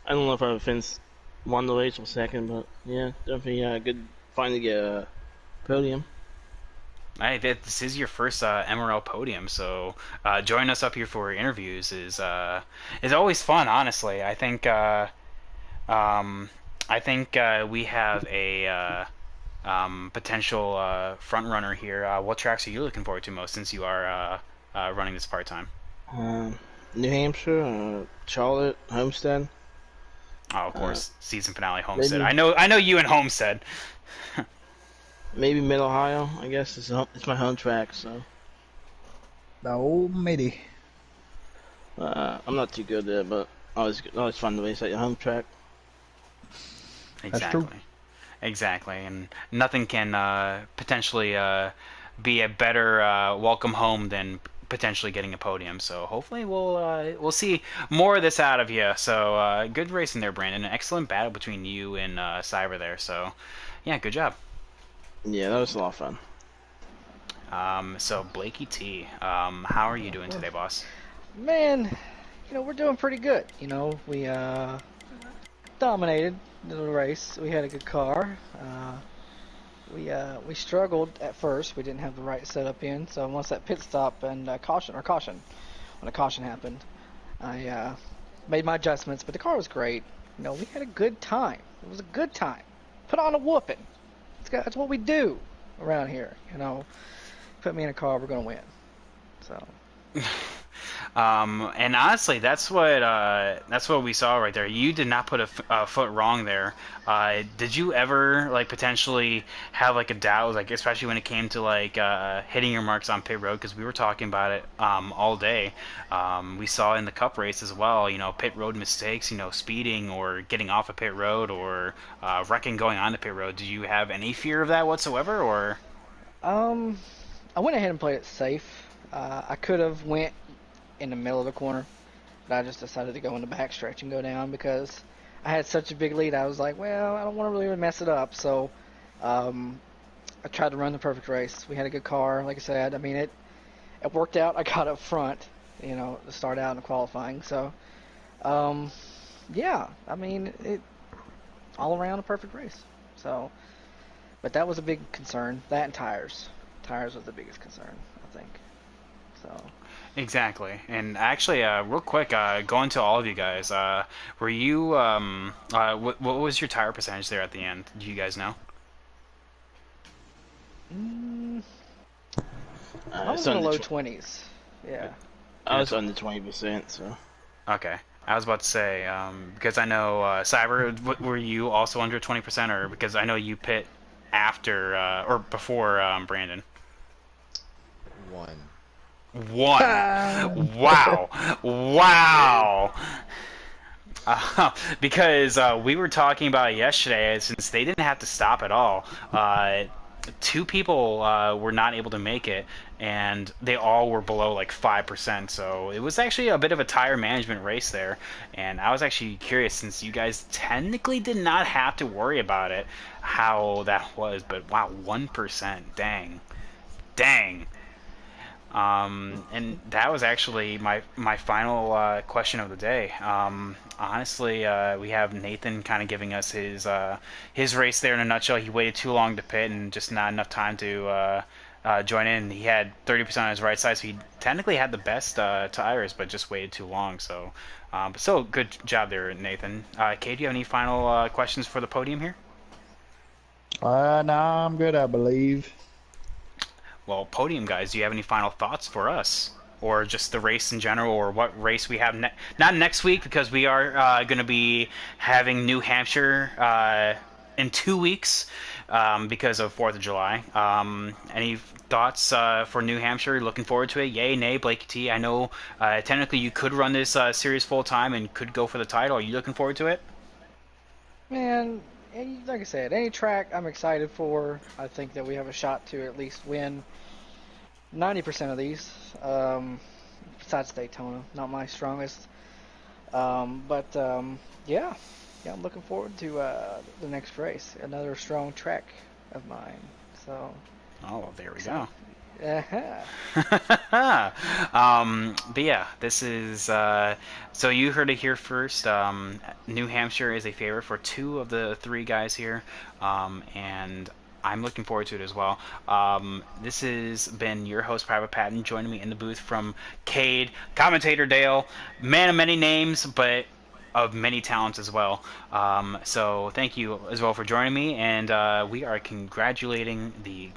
I don't know if I finished won the race or second, but yeah, definitely good find to get a podium. Hey, this is your first MRL podium, so joining us up here for interviews is always fun. Honestly, I think we have a potential front runner here. What tracks are you looking forward to most since you are running this part time? New Hampshire, Charlotte, Homestead. Oh, of course, season finale Homestead. Maybe I know you in Homestead. maybe Mid Ohio. I guess it's my home track, so The old Mitty. I'm not too good there, but always fun to race at your home track. That's true. Exactly, and nothing can potentially be a better welcome home than potentially getting a podium. So hopefully we'll see more of this out of you. So good racing there, Brandon. An excellent battle between you and Cyber there. So yeah, good job. Yeah, that was a lot of fun. So Blakie-T, how are you doing today, boss? Man, we're doing pretty good. We dominated the race. We had a good car. We struggled at first. We didn't have the right setup in. So once that pit stop and caution, when a caution happened, I made my adjustments. But the car was great. We had a good time. It was a good time. Put on a whooping. That's what we do around here. Put me in a car, we're gonna win. So. And honestly, that's what we saw right there. You did not put a foot wrong there. Did you ever potentially have a doubt, especially when it came to hitting your marks on pit road? Because we were talking about it all day. We saw in the Cup race as well. Pit road mistakes. Speeding or getting off a pit road or wrecking going on the pit road. Did you have any fear of that whatsoever, or? I went ahead and played it safe. I could have went in the middle of the corner, but I just decided to go in the backstretch and go down because I had such a big lead. I was like, well, I don't want to really mess it up, so I tried to run the perfect race. We had a good car, like I said. I mean, it worked out. I got up front, to start out in the qualifying. So, yeah, I mean, it all around a perfect race. So, but that was a big concern. That and tires. Tires was the biggest concern, I think. So. Exactly, and actually, real quick, going to all of you guys, were you, what was your tire percentage there at the end? Do you guys know? I was in the low 20s. Yeah. I was under 20%, so. Okay, I was about to say, because I know, Cyber, were you also under 20%, or because I know you pit after, or before, Brandon? 1. Wow. Wow. Because we were talking about it yesterday, since they didn't have to stop at all. Two people were not able to make it, and they all were below 5%. So it was actually a bit of a tire management race there. And I was actually curious, since you guys technically did not have to worry about it, how that was. But wow, 1%, dang. Dang. And that was actually my final question of the day. Honestly, we have Nathan kind of giving us his race there in a nutshell. He waited too long to pit and just not enough time to join in. He had 30% on his right side, so he technically had the best tires, but just waited too long. So, but still, good job there, Nathan. Kate, do you have any final questions for the podium here? No, I'm good, I believe. Well, podium guys, do you have any final thoughts for us? Or just the race in general, or what race we have not next week, because we are going to be having New Hampshire in 2 weeks because of 4th of July. Any thoughts for New Hampshire? Looking forward to it? Yay, nay, Blakie-T? I know technically you could run this series full time and could go for the title. Are you looking forward to it? Man, like I said, any track I'm excited for. I think that we have a shot to at least win 90% of these. Besides Daytona, not my strongest. But yeah, I'm looking forward to the next race. Another strong track of mine. So. Oh, there we go. Uh-huh. But yeah, this is so you heard it here first. New Hampshire is a favorite for 2 of the 3 guys here, and I'm looking forward to it as well. This has been your host, Private Patton, joining me in the booth from Cade, commentator Dale, man of many names, but of many talents as well. So thank you as well for joining me, and we are congratulating the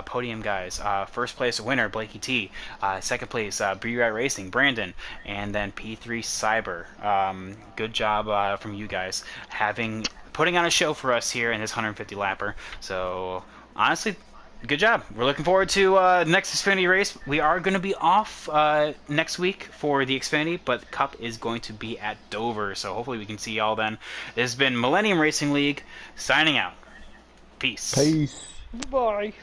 podium guys. First place winner, Blakie-T. Second place, BWrightRacing, Brandon, and then P3 Cyber. Good job from you guys putting on a show for us here in this 150 lapper. So honestly, good job. We're looking forward to next Xfinity race. We are going to be off next week for the Xfinity, but the Cup is going to be at Dover, so hopefully we can see y'all then. This has been Millennium Racing League, signing out. Peace. Peace. Bye.